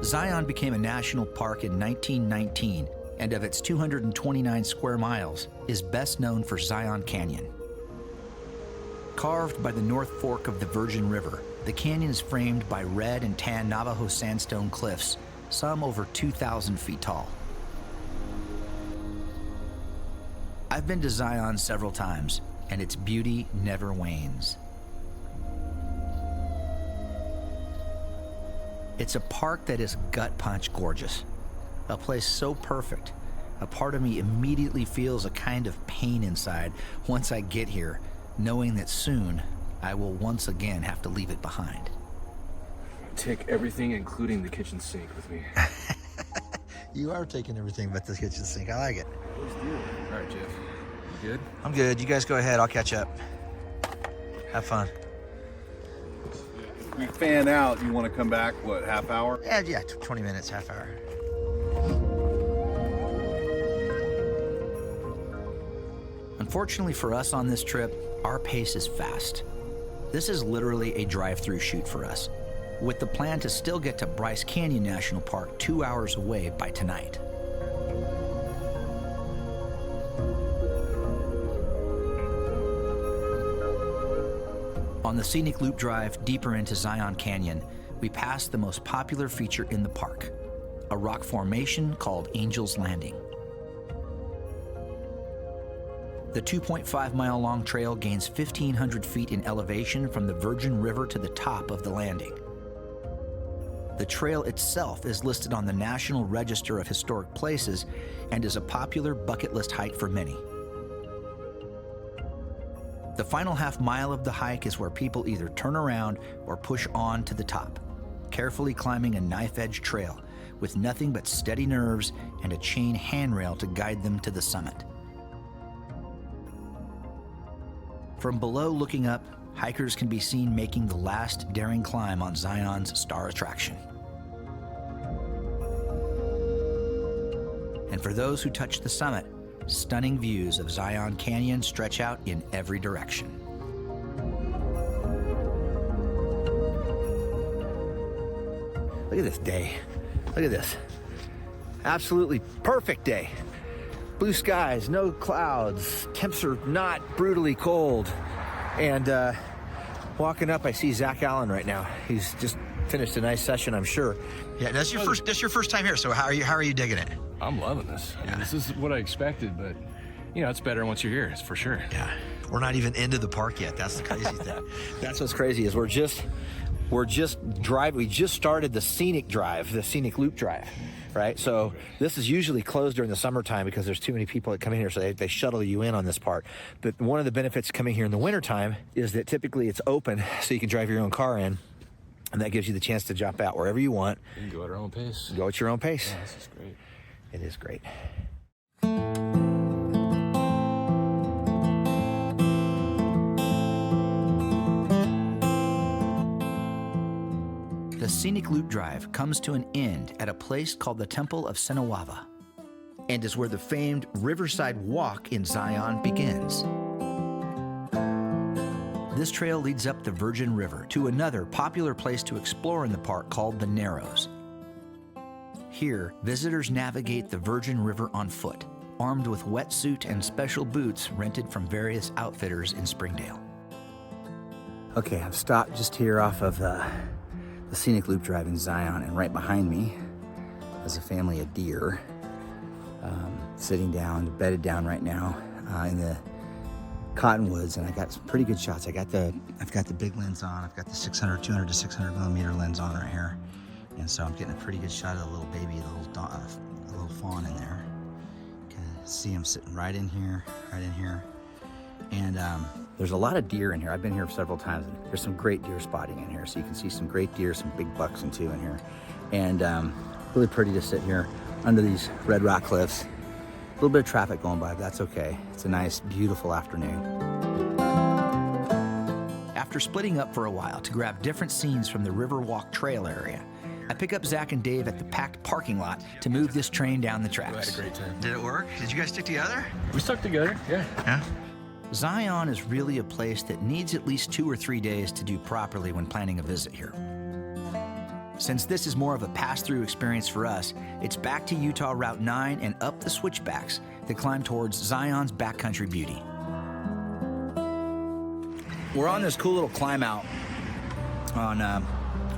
Zion became a national park in 1919, and of its 229 square miles, is best known for Zion Canyon. Carved by the North Fork of the Virgin River, the canyon is framed by red and tan Navajo sandstone cliffs, some over 2,000 feet tall. I've been to Zion several times, and its beauty never wanes. It's a park that is gut punch gorgeous. A place so perfect, a part of me immediately feels a kind of pain inside once I get here, knowing that soon I will once again have to leave it behind.
Take everything, including the kitchen sink, with me.
You are taking everything but the kitchen sink. I like it.
All right, Jeff. You good?
I'm good. You guys go ahead. I'll catch up. Have fun.
We fan out. You want to come back, what, half hour?
Yeah, 20 minutes, half hour.
Unfortunately for us on this trip, our pace is fast. This is literally a drive-through shoot for us, with the plan to still get to Bryce Canyon National Park 2 hours away by tonight. On the scenic loop drive deeper into Zion Canyon, we pass the most popular feature in the park, a rock formation called Angel's Landing. The 2.5-mile-long trail gains 1,500 feet in elevation from the Virgin River to the top of the landing. The trail itself is listed on the National Register of Historic Places and is a popular bucket list hike for many. The final half mile of the hike is where people either turn around or push on to the top, carefully climbing a knife-edge trail with nothing but steady nerves and a chain handrail to guide them to the summit. From below looking up, hikers can be seen making the last daring climb on Zion's star attraction. And for those who touch the summit, stunning views of Zion Canyon stretch out in every direction.
Look at this day. Look at this. Absolutely perfect day. Blue skies, no clouds, temps are not brutally cold. And walking up, I see Zach Allen right now. He's just finished a nice session, I'm sure. Yeah, that's your first time here, so how are you digging it?
I'm loving this. I mean, this is what I expected, but you know, it's better once you're here, it's for sure.
Yeah. We're not even into the park yet. That's the crazy thing. That's what's crazy is we're just driving. We just started the scenic drive, the scenic loop drive. Right, so this is usually closed during the summertime because there's too many people that come in here, so they shuttle you in on this part. But one of the benefits of coming here in the wintertime is that typically it's open, so you can drive your own car in, and that gives you the chance to jump out wherever you want.
You can go at our own pace.
Go at your own pace.
Yeah, this is great.
It is great.
The scenic loop drive comes to an end at a place called the Temple of Senawava, and is where the famed Riverside Walk in Zion begins. This trail leads up the Virgin River to another popular place to explore in the park called the Narrows. Here, visitors navigate the Virgin River on foot, armed with wetsuit and special boots rented from various outfitters in Springdale.
Okay, I've stopped just here off of the scenic loop drive in Zion, and right behind me is a family of deer sitting down, bedded down right now in the cottonwoods, and I got some pretty good shots. I've got the big lens on. I've got the 200 to 600 millimeter lens on right here, and so I'm getting a pretty good shot of the little baby, the little fawn in there. Can see him sitting right in here, and there's a lot of deer in here. I've been here several times. There's some great deer spotting in here, so you can see some great deer, some big bucks and two in here, and really pretty to sit here under these red rock cliffs. A little bit of traffic going by, but that's okay. It's a nice, beautiful afternoon.
After splitting up for a while to grab different scenes from the Riverwalk Trail area, I pick up Zach and Dave at the packed parking lot to move this train down the tracks.
We had a great time.
Did it work? Did you guys stick together?
We stuck together, yeah.
Yeah?
Zion is really a place that needs at least 2 or 3 days to do properly when planning a visit here. Since this is more of a pass-through experience for us, it's back to Utah Route 9 and up the switchbacks that climb towards Zion's backcountry beauty.
We're on this cool little climb out on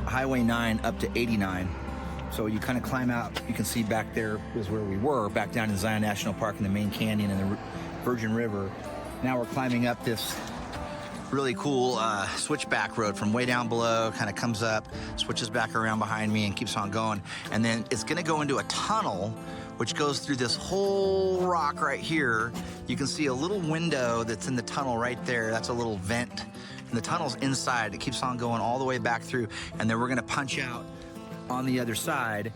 Highway 9 up to 89. So you kind of climb out, you can see back there is where we were, back down in Zion National Park in the main canyon and the Virgin River. Now we're climbing up this
really cool switchback road from way down below, kind of comes up, switches back around behind me and keeps on going. And then it's gonna go into a tunnel which goes through this whole rock right here. You can see a little window that's in the tunnel right there. That's a little vent. And the tunnel's inside. It keeps on going all the way back through. And then we're gonna punch out on the other side.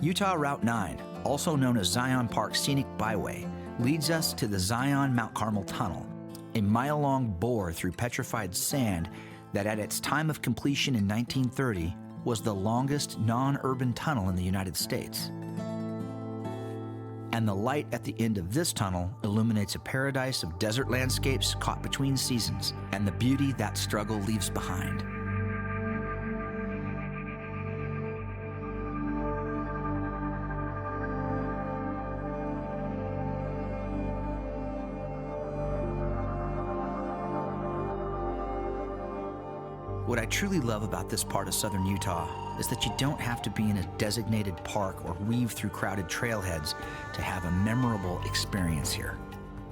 Utah Route 9, also known as Zion Park Scenic Byway, leads us to the Zion Mount Carmel Tunnel, a mile-long bore through petrified sand that at its time of completion in 1930 was the longest non-urban tunnel in the United States. And the light at the end of this tunnel illuminates a paradise of desert landscapes caught between seasons and the beauty that struggle leaves behind. What I truly love about this part of southern Utah is that you don't have to be in a designated park or weave through crowded trailheads to have a memorable experience here.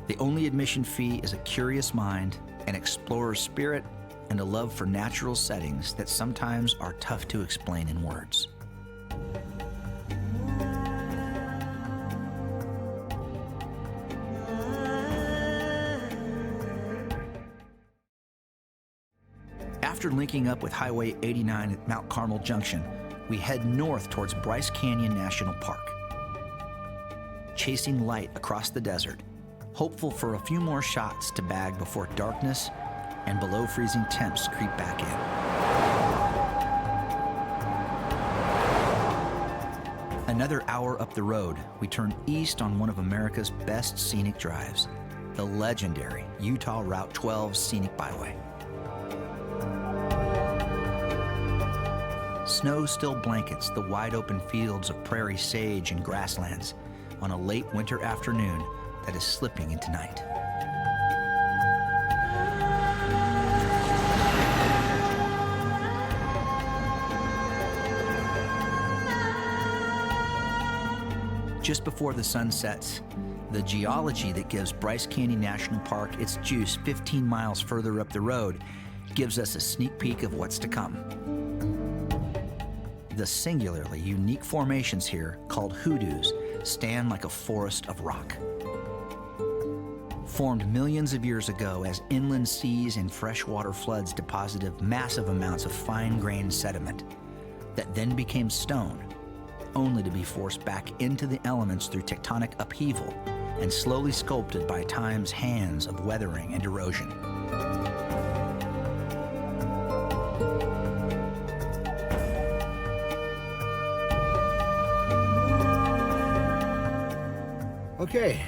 The only admission fee is a curious mind, an explorer's spirit, and a love for natural settings that sometimes are tough to explain in words. After linking up with Highway 89 at Mount Carmel Junction, we head north towards Bryce Canyon National Park. Chasing light across the desert, hopeful for a few more shots to bag before darkness and below freezing temps creep back in. Another hour up the road, we turn east on one of America's best scenic drives, the legendary Utah Route 12 Scenic Byway. Snow still blankets the wide open fields of prairie sage and grasslands on a late winter afternoon that is slipping into night. Just before the sun sets, the geology that gives Bryce Canyon National Park its juice 15 miles further up the road gives us a sneak peek of what's to come. The singularly unique formations here, called hoodoos, stand like a forest of rock. Formed millions of years ago as inland seas and freshwater floods deposited massive amounts of fine-grained sediment that then became stone, only to be forced back into the elements through tectonic upheaval and slowly sculpted by time's hands of weathering and erosion.
Okay,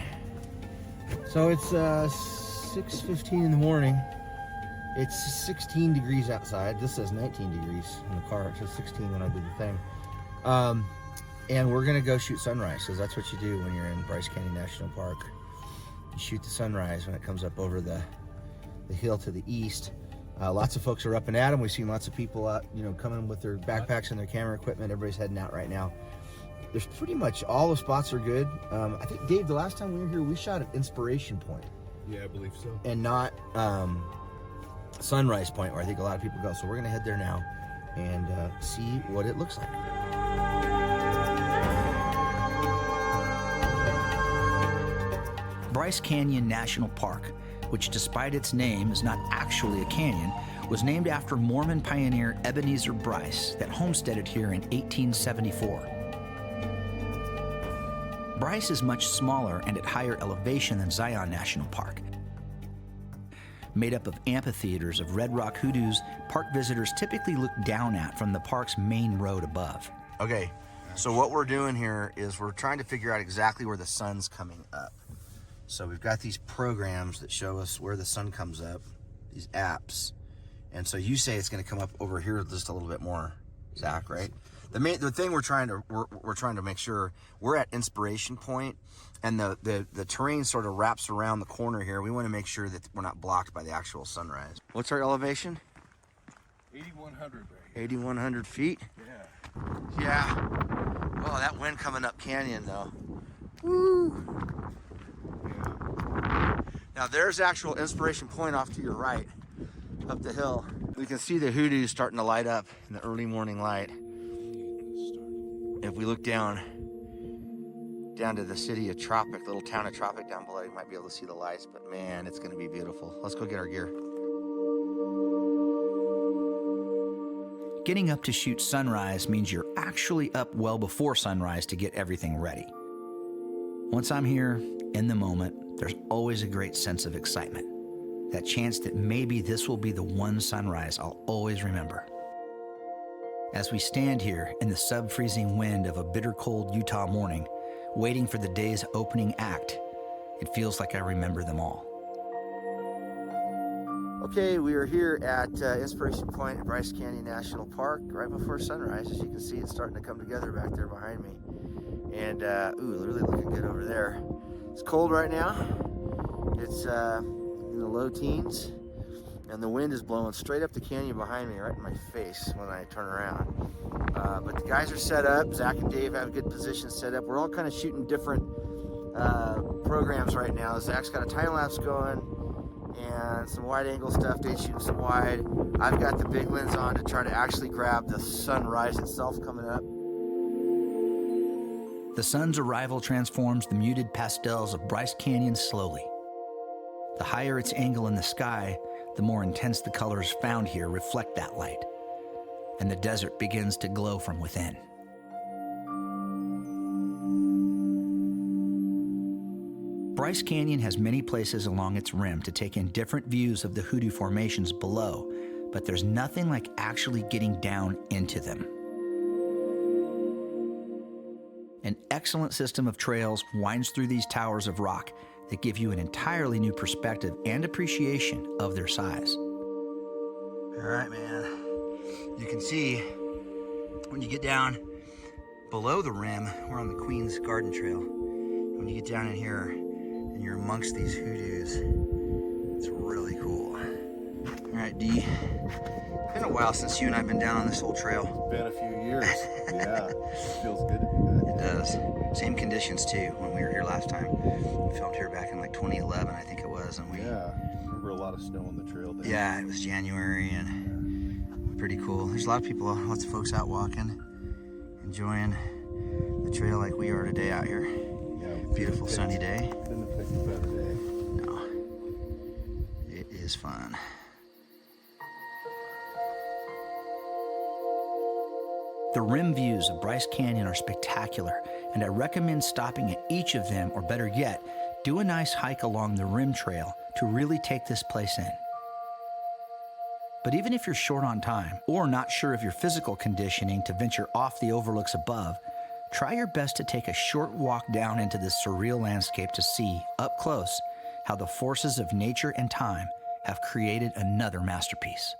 so it's 6:15 in the morning. It's 16 degrees outside. This says 19 degrees in the car. It says 16 when I did the thing. And we're gonna go shoot sunrise, because that's what you do when you're in Bryce Canyon National Park. You shoot the sunrise when it comes up over the hill to the east. Lots of folks are up and at 'em. We've seen lots of people out, coming with their backpacks and their camera equipment. Everybody's heading out right now. There's pretty much all the spots are good. I think, Dave, the last time we were here, we shot at Inspiration Point.
Yeah, I believe so.
And not Sunrise Point, where I think a lot of people go. So we're gonna head there now and see what it looks like.
Bryce Canyon National Park, which despite its name is not actually a canyon, was named after Mormon pioneer Ebenezer Bryce that homesteaded here in 1874. Bryce is much smaller and at higher elevation than Zion National Park. Made up of amphitheaters of red rock hoodoos, park visitors typically look down at from the park's main road above.
Okay, so what we're doing here is we're trying to figure out exactly where the sun's coming up. So we've got these programs that show us where the sun comes up, these apps. And so you say it's gonna come up over here just a little bit more, Zach, right? The thing we're trying to make sure we're at Inspiration Point, and the terrain sort of wraps around the corner here. We want to make sure that we're not blocked by the actual sunrise. What's our elevation?
8,100, right?
8,100 feet?
Yeah.
Yeah. Oh, that wind coming up canyon though. Woo. Yeah. Now there's actual Inspiration Point off to your right. up the hill. We can see the hoodoos starting to light up in the early morning light. If we look down to the city of Tropic, little town of Tropic down below, you might be able to see the lights, but man, it's gonna be beautiful. Let's go get our gear.
Getting up to shoot sunrise means you're actually up well before sunrise to get everything ready. Once I'm here, in the moment, there's always a great sense of excitement. That chance that maybe this will be the one sunrise I'll always remember. As we stand here in the sub-freezing wind of a bitter cold Utah morning, waiting for the day's opening act, it feels like I remember them all.
Okay, we are here at Inspiration Point at Bryce Canyon National Park right before sunrise. As you can see, it's starting to come together back there behind me. And, ooh, really looking good over there. It's cold right now. It's in the low teens. And the wind is blowing straight up the canyon behind me, right in my face when I turn around. But the guys are set up. Zach and Dave have good positions set up. We're all kind of shooting different programs right now. Zach's got a time-lapse going and some wide-angle stuff. Dave's shooting some wide. I've got the big lens on to try to actually grab the sunrise itself coming up.
The sun's arrival transforms the muted pastels of Bryce Canyon slowly. The higher its angle in the sky, the more intense the colors found here reflect that light, and the desert begins to glow from within. Bryce Canyon has many places along its rim to take in different views of the hoodoo formations below, but there's nothing like actually getting down into them. An excellent system of trails winds through these towers of rock that give you an entirely new perspective and appreciation of their size.
All right, man. You can see when you get down below the rim, we're on the Queen's Garden Trail. When you get down in here and you're amongst these hoodoos, it's really cool. All right, D. It's been a while since you and I have been down on this whole trail.
Been a few years. Yeah, it feels good to be back.
It does. Same conditions too when we were here last time. We filmed here back in like 2011, I think it was, and we.
Yeah, I remember a lot of snow on the trail there.
Yeah, it was January and pretty cool. There's a lot of people, lots of folks out walking, enjoying the trail like we are today out here.
Yeah,
beautiful sunny day.
Couldn't have picked a better day.
No, it is fun.
The rim views of Bryce Canyon are spectacular, and I recommend stopping at each of them, or better yet, do a nice hike along the rim trail to really take this place in. But even if you're short on time, or not sure of your physical conditioning to venture off the overlooks above, try your best to take a short walk down into this surreal landscape to see, up close, how the forces of nature and time have created another masterpiece.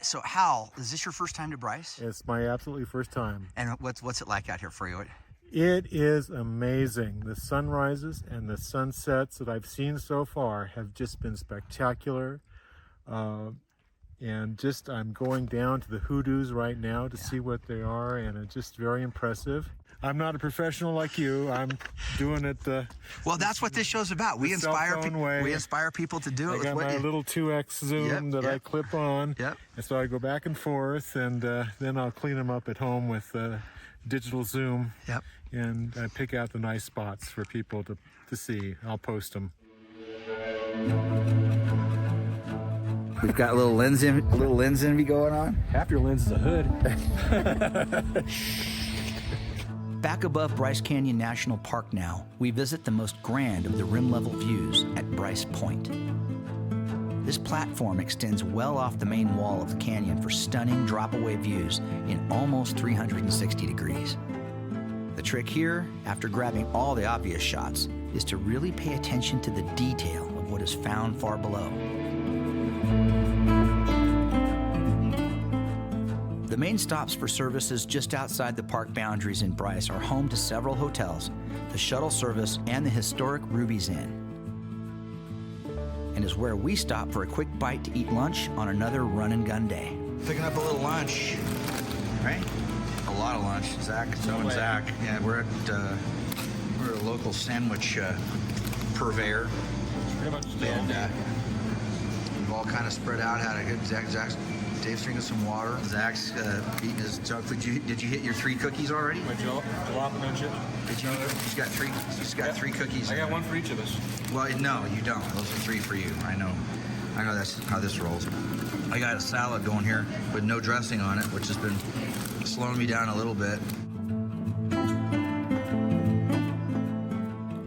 So Hal, is this your first time to Bryce?
It's my absolutely first time.
And what's it like out here for you?
It is amazing. The sunrises and the sunsets that I've seen so far have just been spectacular. And just I'm going down to the hoodoos right now to see what they are, and it's just very impressive. I'm not a professional like you. I'm doing it
well, that's what this show's about. We inspire people to do it.
I got my little 2x zoom that I clip on.
Yep.
And so I go back and forth, and then I'll clean them up at home with digital zoom.
Yep.
And I pick out the nice spots for people to see. I'll post them.
We've got a little lens envy going on.
Half your lens is a hood.
Back above Bryce Canyon National Park now, we visit the most grand of the rim-level views at Bryce Point. This platform extends well off the main wall of the canyon for stunning drop-away views in almost 360 degrees. The trick here, after grabbing all the obvious shots, is to really pay attention to the detail of what is found far below. The main stops for services just outside the park boundaries in Bryce are home to several hotels, the shuttle service, and the historic Ruby's Inn. And is where we stop for a quick bite to eat lunch on another run-and-gun day.
Picking up a little lunch, right? A lot of lunch. Zach, Joe and Zach. Yeah, we're at a local sandwich purveyor. And we've
all kind of spread out. Had a good Zach's Dave's drinking some water. Zach's eating his junk food. Did you hit your 3 cookies already?
My jalapeno chip.
Did you? He's got 3. He's got 3 cookies.
I got 1 for each of us.
Well, no, you don't. Those are 3 for you. I know that's how this rolls. I got a salad going here with no dressing on it, which has been slowing me down a little bit.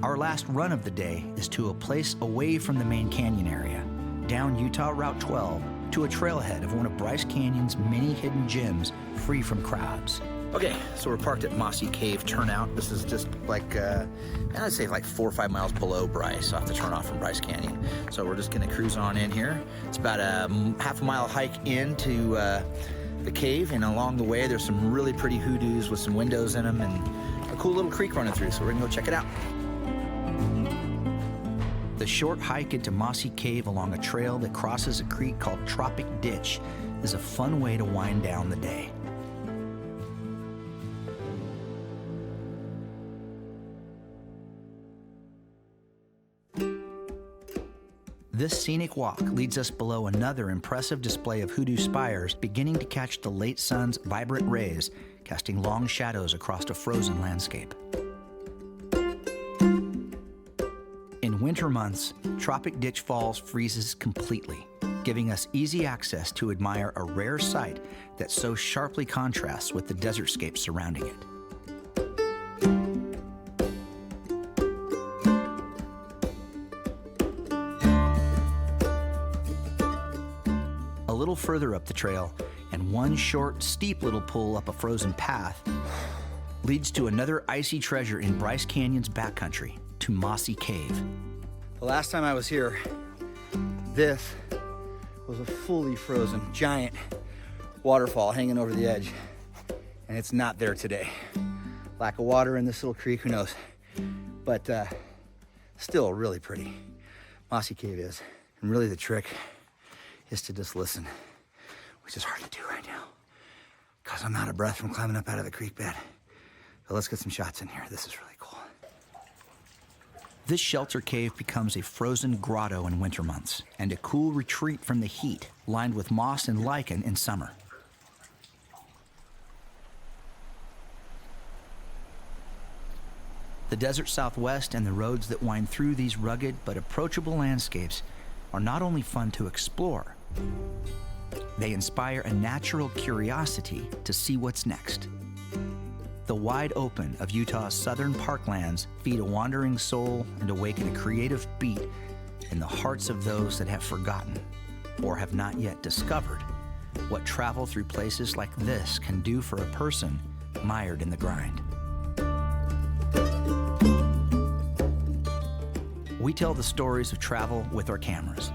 Our last run of the day is to a place away from the main canyon area, down Utah Route 12 to a trailhead of one of Bryce Canyon's many hidden gems free from crowds.
Okay, so we're parked at Mossy Cave Turnout. This is just like, I'd say like 4 or 5 miles below Bryce, off the turnoff from Bryce Canyon. So we're just gonna cruise on in here. It's about a half a mile hike into the cave, and along the way there's some really pretty hoodoos with some windows in them and a cool little creek running through, so we're gonna go check it out.
The short hike into Mossy Cave along a trail that crosses a creek called Tropic Ditch is a fun way to wind down the day. This scenic walk leads us below another impressive display of hoodoo spires beginning to catch the late sun's vibrant rays, casting long shadows across a frozen landscape. In winter months, Tropic Ditch Falls freezes completely, giving us easy access to admire a rare sight that so sharply contrasts with the desertscape surrounding it. A little further up the trail, and one short, steep little pull up a frozen path leads to another icy treasure in Bryce Canyon's backcountry, to Mossy Cave.
The last time I was here, this was a fully frozen giant waterfall hanging over the edge, and it's not there today. Lack of water in this little creek, who knows? But still really pretty. Mossy Cave is. And really the trick is to just listen, which is hard to do right now because I'm out of breath from climbing up out of the creek bed. But let's get some shots in here. This is really cool.
This shelter cave becomes a frozen grotto in winter months and a cool retreat from the heat, lined with moss and lichen in summer. The desert southwest and the roads that wind through these rugged but approachable landscapes are not only fun to explore, they inspire a natural curiosity to see what's next. The wide open of Utah's southern parklands feed a wandering soul and awaken a creative beat in the hearts of those that have forgotten or have not yet discovered what travel through places like this can do for a person mired in the grind. We tell the stories of travel with our cameras.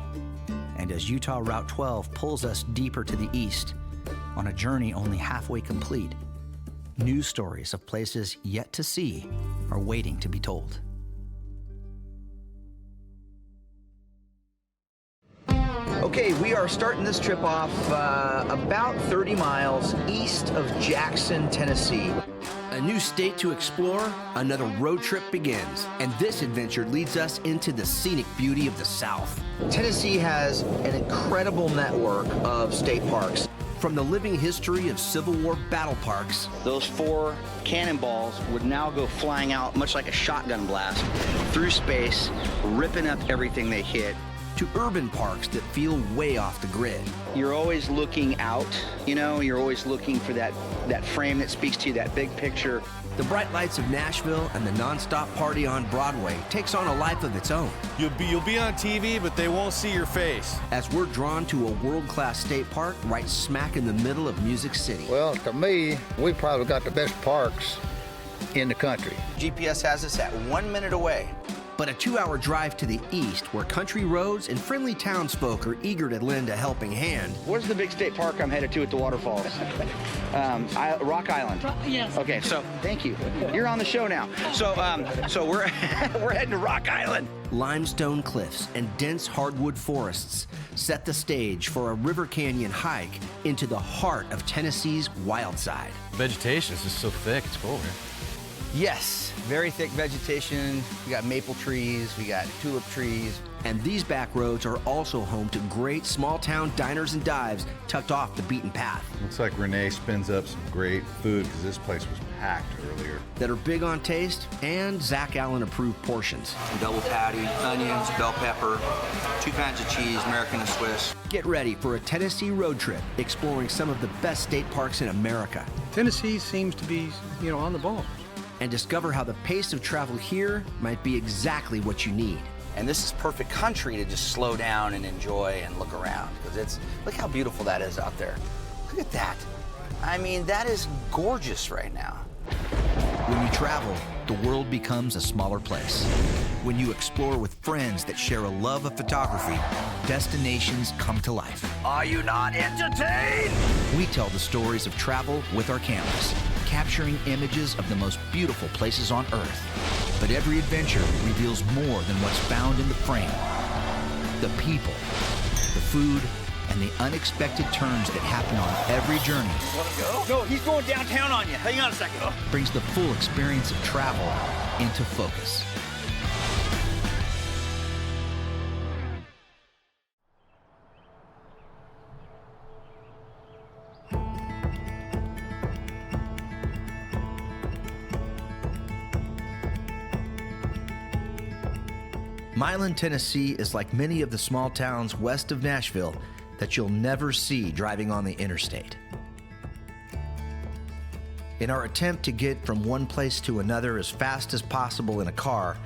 And as Utah Route 12 pulls us deeper to the east, on a journey only halfway complete, new stories of places yet to see are waiting to be told.
Okay, we are starting this trip off about 30 miles east of Jackson, Tennessee.
A new state to explore, another road trip begins, and this adventure leads us into the scenic beauty of the South.
Tennessee has an incredible network of state parks.
From the living history of Civil War battle parks,
those 4 cannonballs would now go flying out, much like a shotgun blast, through space, ripping up everything they hit.
To urban parks that feel way off the grid.
You're always looking out, you know, you're always looking for that frame that speaks to you, that big picture.
The bright lights of Nashville and the nonstop party on Broadway takes on a life of its own.
You'll be on TV, but they won't see your face.
As we're drawn to a world-class state park right smack in the middle of Music City.
Well, to me, we probably got the best parks in the country.
GPS has us at 1 minute away.
But a 2-hour drive to the east, where country roads and friendly townsfolk are eager to lend a helping hand.
Where's the big state park I'm headed to at the waterfalls? Rock Island.
Yes.
Okay, so thank you. You're on the show now. So we're we're heading to Rock Island.
Limestone cliffs and dense hardwood forests set the stage for a river canyon hike into the heart of Tennessee's wild side.
Vegetation is just so thick, it's cool, man.
Yes, very thick vegetation. We got maple trees, we got tulip trees.
And these back roads are also home to great small-town diners and dives tucked off the beaten path.
Looks like Renee spins up some great food because this place was packed earlier.
That are big on taste and Zach Allen approved portions.
Double patty, onions, bell pepper, 2 kinds of cheese, American and Swiss.
Get ready for a Tennessee road trip exploring some of the best state parks in America.
Tennessee seems to be, on the ball.
And discover how the pace of travel here might be exactly what you need.
And this is perfect country to just slow down and enjoy and look around, because look how beautiful that is out there. Look at that. I mean, that is gorgeous right now.
When you travel, the world becomes a smaller place. When you explore with friends that share a love of photography, destinations come to life.
Are you not entertained?
We tell the stories of travel with our cameras, capturing images of the most beautiful places on Earth. But every adventure reveals more than what's found in the frame. The people, the food, and the unexpected turns that happen on every journey.
Want to go? No, he's going downtown on you. Hang on a second.
Brings the full experience of travel into focus. Milan, Tennessee is like many of the small towns west of Nashville that you'll never see driving on the interstate. In our attempt to get from one place to another as fast as possible in a car,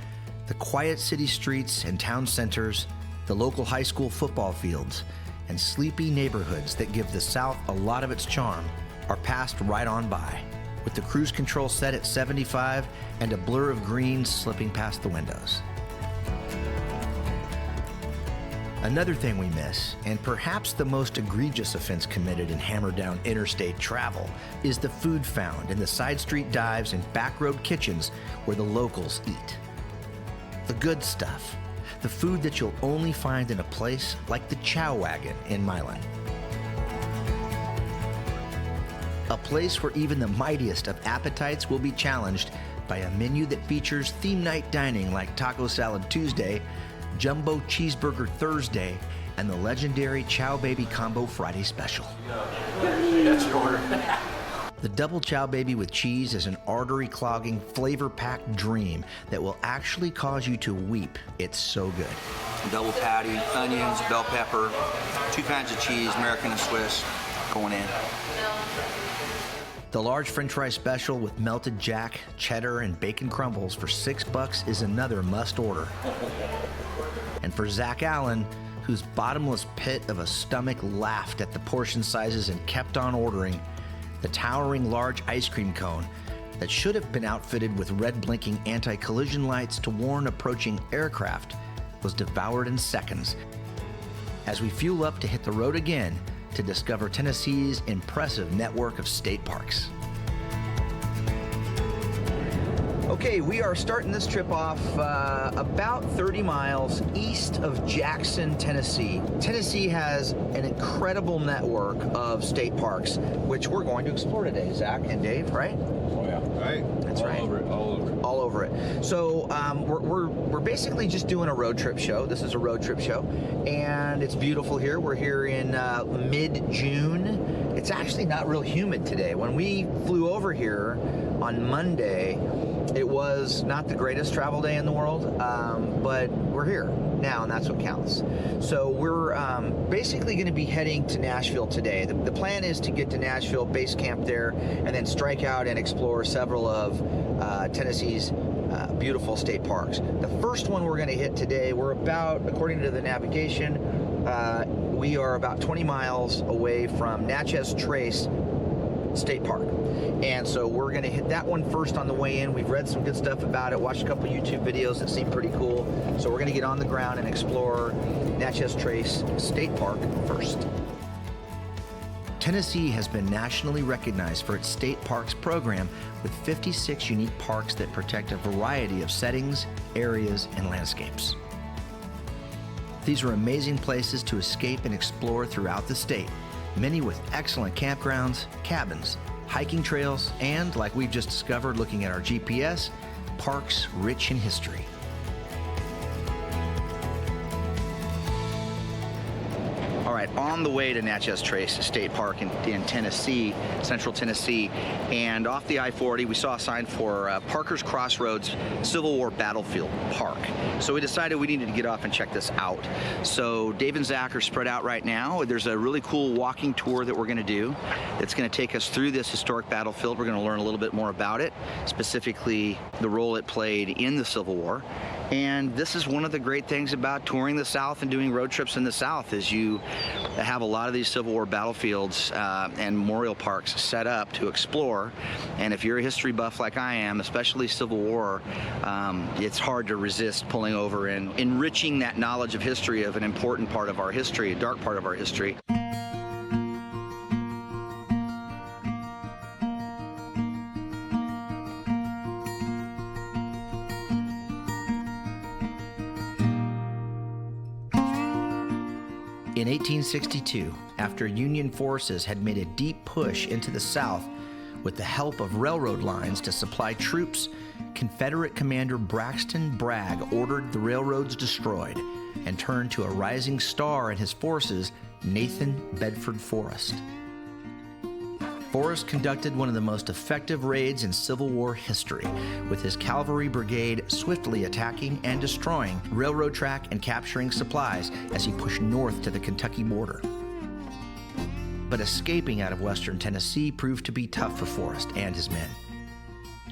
the quiet city streets and town centers, the local high school football fields, and sleepy neighborhoods that give the South a lot of its charm are passed right on by, with the cruise control set at 75 and a blur of green slipping past the windows. Another thing we miss, and perhaps the most egregious offense committed in hammered down interstate travel, is the food found in the side street dives and back road kitchens where the locals eat. The good stuff, the food that you'll only find in a place like the Chow Wagon in Milan. A place where even the mightiest of appetites will be challenged by a menu that features theme night dining like Taco Salad Tuesday, Jumbo Cheeseburger Thursday, and the legendary Chow Baby Combo Friday Special.
That's your order.
The Double Chow Baby with cheese is an artery-clogging, flavor-packed dream that will actually cause you to weep. It's so good.
Double patty, onions, bell pepper, 2 kinds of cheese, American and Swiss, going in.
The large French fry special with melted jack, cheddar, and bacon crumbles for $6 is another must order. And for Zach Allen, whose bottomless pit of a stomach laughed at the portion sizes and kept on ordering, the towering large ice cream cone that should have been outfitted with red blinking anti-collision lights to warn approaching aircraft was devoured in seconds as we fuel up to hit the road again to discover Tennessee's impressive network of state parks. Okay, we are starting this trip off about 30 miles east of Jackson, Tennessee. Tennessee has an incredible network of state parks, which we're going to explore today, Zach and Dave, right?
Oh yeah, right.
That's right.
All over it, all over it.
All over it. So we're basically just doing a road trip show. This is a road trip show, and it's beautiful here. We're here in mid-June. It's actually not real humid today. When we flew over here on Monday, it was not the greatest travel day in the world, but we're here now, and that's what counts. So we're basically going to be heading to Nashville today. The plan is to get to Nashville, base camp there, and then strike out and explore several of Tennessee's beautiful state parks. The first one we're going to hit today, we're about, according to the navigation, we are about 20 miles away from Natchez Trace State Park. And so we're going to hit that one first on the way in. We've read some good stuff about it, watched a couple YouTube videos that seem pretty cool. So we're going to get on the ground and explore Natchez Trace State Park first. Tennessee has been nationally recognized for its state parks program with 56 unique parks that protect a variety of settings, areas, and landscapes. These are amazing places to escape and explore throughout the state, many with excellent campgrounds, cabins, hiking trails, and, like we've just discovered looking at our GPS, parks rich in history. All right, on the way to Natchez Trace State Park in Tennessee, central Tennessee, and off the I-40, we saw a sign for Parker's Crossroads Civil War Battlefield Park. So we decided we needed to get off and check this out. So Dave and Zach are spread out right now. There's a really cool walking tour that we're going to do that's going to take us through this historic battlefield. We're going to learn a little bit more about it, specifically the role it played in the Civil War. And this is one of the great things about touring the South and doing road trips in the South is you have a lot of these Civil War battlefields and memorial parks set up to explore. And if you're a history buff like I am, especially Civil War, it's hard to resist pulling over and enriching that knowledge of history of an important part of our history, a dark part of our history. In 1862, after Union forces had made a deep push into the South with the help of railroad lines to supply troops, Confederate Commander Braxton Bragg ordered the railroads destroyed and turned to a rising star in his forces, Nathan Bedford Forrest. Forrest conducted one of the most effective raids in Civil War history, with his cavalry brigade swiftly attacking and destroying railroad track and capturing supplies as he pushed north to the Kentucky border. But escaping out of western Tennessee proved to be tough for Forrest and his men.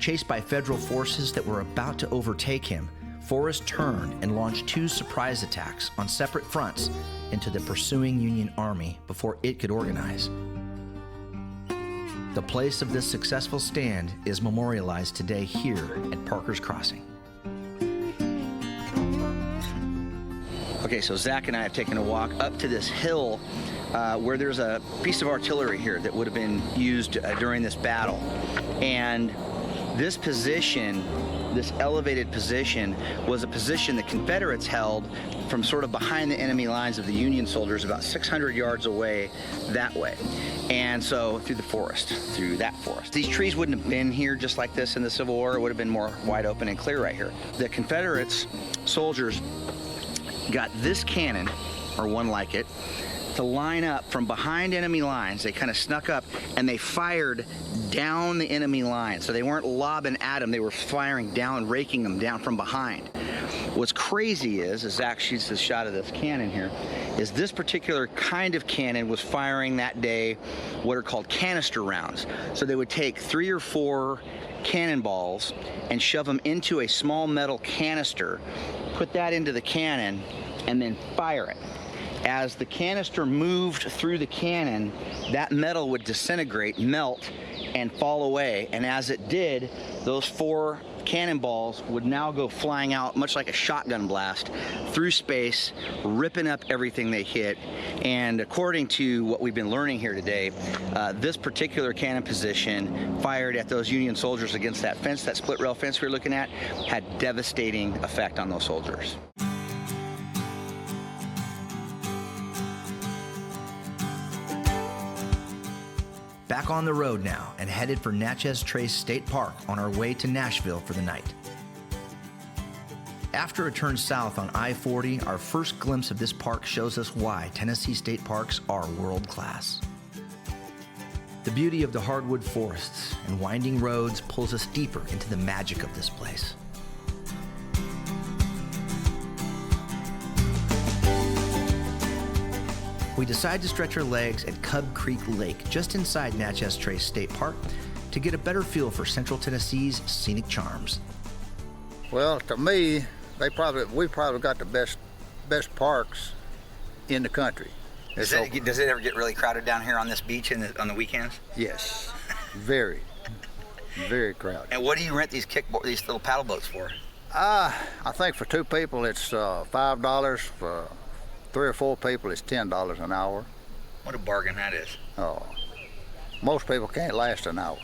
Chased by federal forces that were about to overtake him, Forrest turned and launched 2 surprise attacks on separate fronts into the pursuing Union Army before it could organize. The place of this successful stand is memorialized today here at Parker's Crossing. Okay, so Zach and I have taken a walk up to this hill where there's a piece of artillery here that would have been used during this battle. And this position, this elevated position, was a position the Confederates held from sort of behind the enemy lines of the Union soldiers about 600 yards away that way. And so through the forest, through that forest. These trees wouldn't have been here just like this in the Civil War. It would have been more wide open and clear right here. The Confederates soldiers got this cannon, or one like it, to line up from behind enemy lines. They kind of snuck up and they fired down the enemy line. So they weren't lobbing at them, they were firing down, raking them down from behind. What's crazy is, as Zach shoots this shot of this cannon here, is this particular kind of cannon was firing that day what are called canister rounds. So they would take 3 or 4 cannonballs and shove them into a small metal canister, put that into the cannon, and then fire it. As the canister moved through the cannon, that metal would disintegrate, melt, and fall away. And as it did, those 4 cannonballs would now go flying out, much like a shotgun blast, through space, ripping up everything they hit. And according to what we've been learning here today, this particular cannon position fired at those Union soldiers against that fence, that split rail fence we were looking at, had devastating effect on those soldiers. Back on the road now and headed for Natchez Trace State Park on our way to Nashville for the night. After a turn south on I-40, our first glimpse of this park shows us why Tennessee state parks are world class. The beauty of the hardwood forests and winding roads pulls us deeper into the magic of this place. We decide to stretch our legs at Cub Creek Lake, just inside Natchez Trace State Park, to get a better feel for Central Tennessee's scenic charms.
Well, to me, we probably got the best parks in the country.
Does it ever get really crowded down here on this beach on the weekends?
Yes, very, very crowded.
And what do you rent these little paddle boats for?
I think for 2 people it's $5. For 3 or 4 people, it's $10 an hour.
What a bargain that is.
Oh, most people can't last an hour.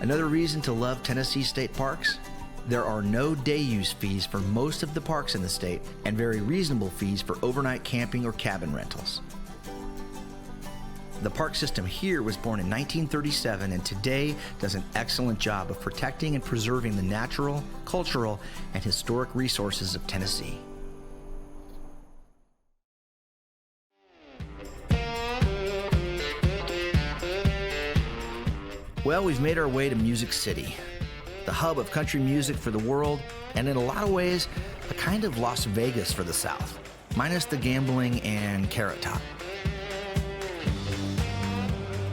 Another reason to love Tennessee state parks? There are no day use fees for most of the parks in the state and very reasonable fees for overnight camping or cabin rentals. The park system here was born in 1937 and today does an excellent job of protecting and preserving the natural, cultural, and historic resources of Tennessee. Well, we've made our way to Music City, the hub of country music for the world, and in a lot of ways, a kind of Las Vegas for the South, minus the gambling and Carrot Top.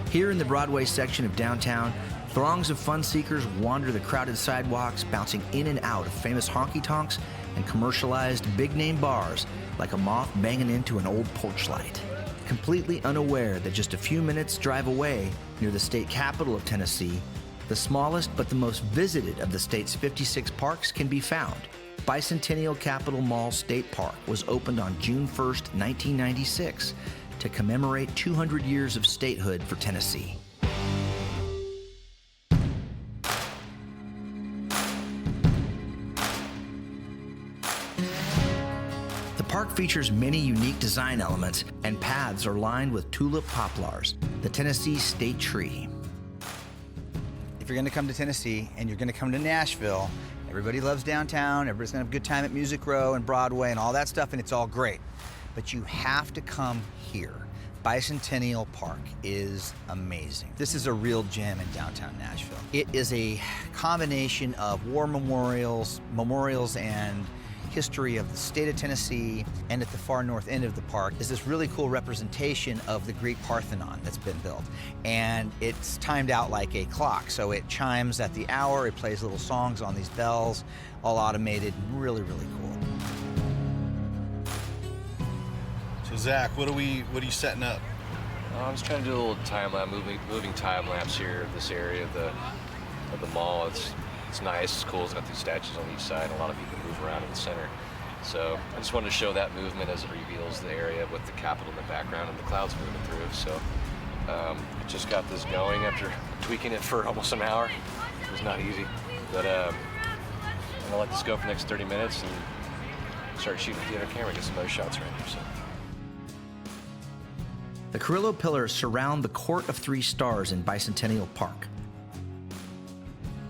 Here in the Broadway section of downtown, throngs of fun seekers wander the crowded sidewalks, bouncing in and out of famous honky-tonks and commercialized big-name bars like a moth banging into an old porch light. Completely unaware that just a few minutes drive away, near the state capital of Tennessee, the smallest but the most visited of the state's 56 parks can be found. Bicentennial Capitol Mall State Park was opened on June 1st, 1996, to commemorate 200 years of statehood for Tennessee. The park features many unique design elements, and paths are lined with tulip poplars, the Tennessee state tree.
If you're gonna come to Tennessee and you're gonna come to Nashville, everybody loves downtown, everybody's gonna have a good time at Music Row and Broadway and all that stuff, and it's all great. But you have to come here. Bicentennial Park is amazing. This is a real gem in downtown Nashville. It is a combination of war memorials and history of the state of Tennessee, and at the far north end of the park is this really cool representation of the Greek Parthenon that's been built. And it's timed out like a clock, so it chimes at the hour, it plays little songs on these bells, all automated, really, really cool.
So Zach, what are you setting up?
I'm just trying to do a little time lapse, moving time lapse here of this area of the mall. It's nice, it's cool, it's got these statues on each side, and a lot of people move around in the center. So I just wanted to show that movement as it reveals the area with the Capitol in the background and the clouds moving through. So I just got this going after tweaking it for almost an hour. It was not easy, but I'm gonna let this go for the next 30 minutes and start shooting with the other camera, get some other shots right here. So.
The Carrillo pillars surround the Court of Three Stars in Bicentennial Park.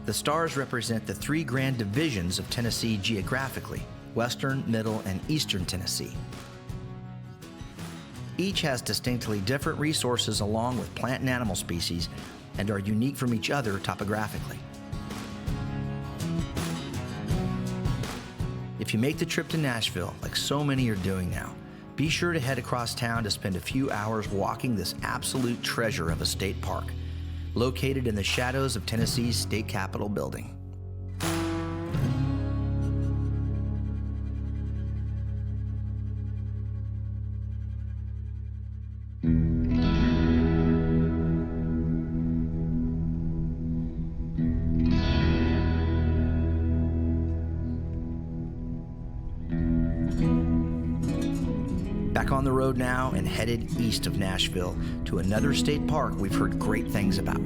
The stars represent the three grand divisions of Tennessee geographically: Western, Middle, and Eastern Tennessee. Each has distinctly different resources along with plant and animal species and are unique from each other topographically. If you make the trip to Nashville, like so many are doing now, be sure to head across town to spend a few hours walking this absolute treasure of a state park, located in the shadows of Tennessee's state capitol building. Back on the road now and headed east of Nashville to another state park we've heard great things about.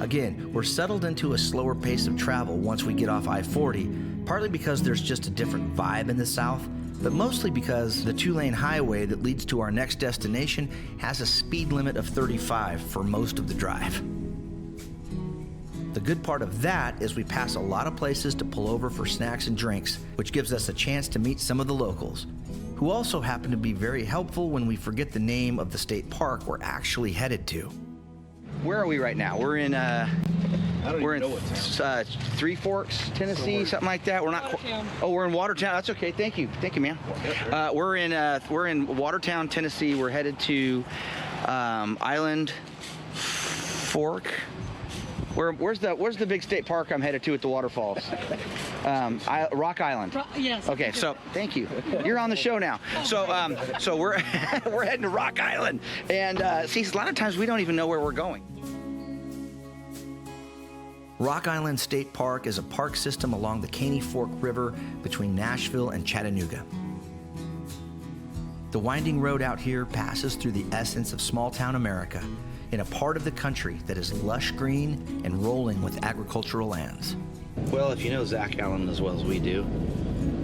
Again, we're settled into a slower pace of travel once we get off I-40, partly because there's just a different vibe in the South, but mostly because the two-lane highway that leads to our next destination has a speed limit of 35 for most of the drive. The good part of that is we pass a lot of places to pull over for snacks and drinks, which gives us a chance to meet some of the locals, who also happen to be very helpful when we forget the name of the state park we're actually headed to. Where are we right now? We're in Three Forks, Tennessee, something like that. We're not. Oh, we're in Watertown. That's okay. Thank you, man. We're in Watertown, Tennessee. We're headed to Island Fork. Where's the big state park I'm headed to at the waterfalls? Rock Island.
Yes.
Okay, so thank you. You're on the show now. So we're we're heading to Rock Island, and see, a lot of times we don't even know where we're going. Rock Island State Park is a park system along the Caney Fork River between Nashville and Chattanooga. The winding road out here passes through the essence of small-town America, in a part of the country that is lush green and rolling with agricultural lands. Well, if you know Zach Allen as well as we do,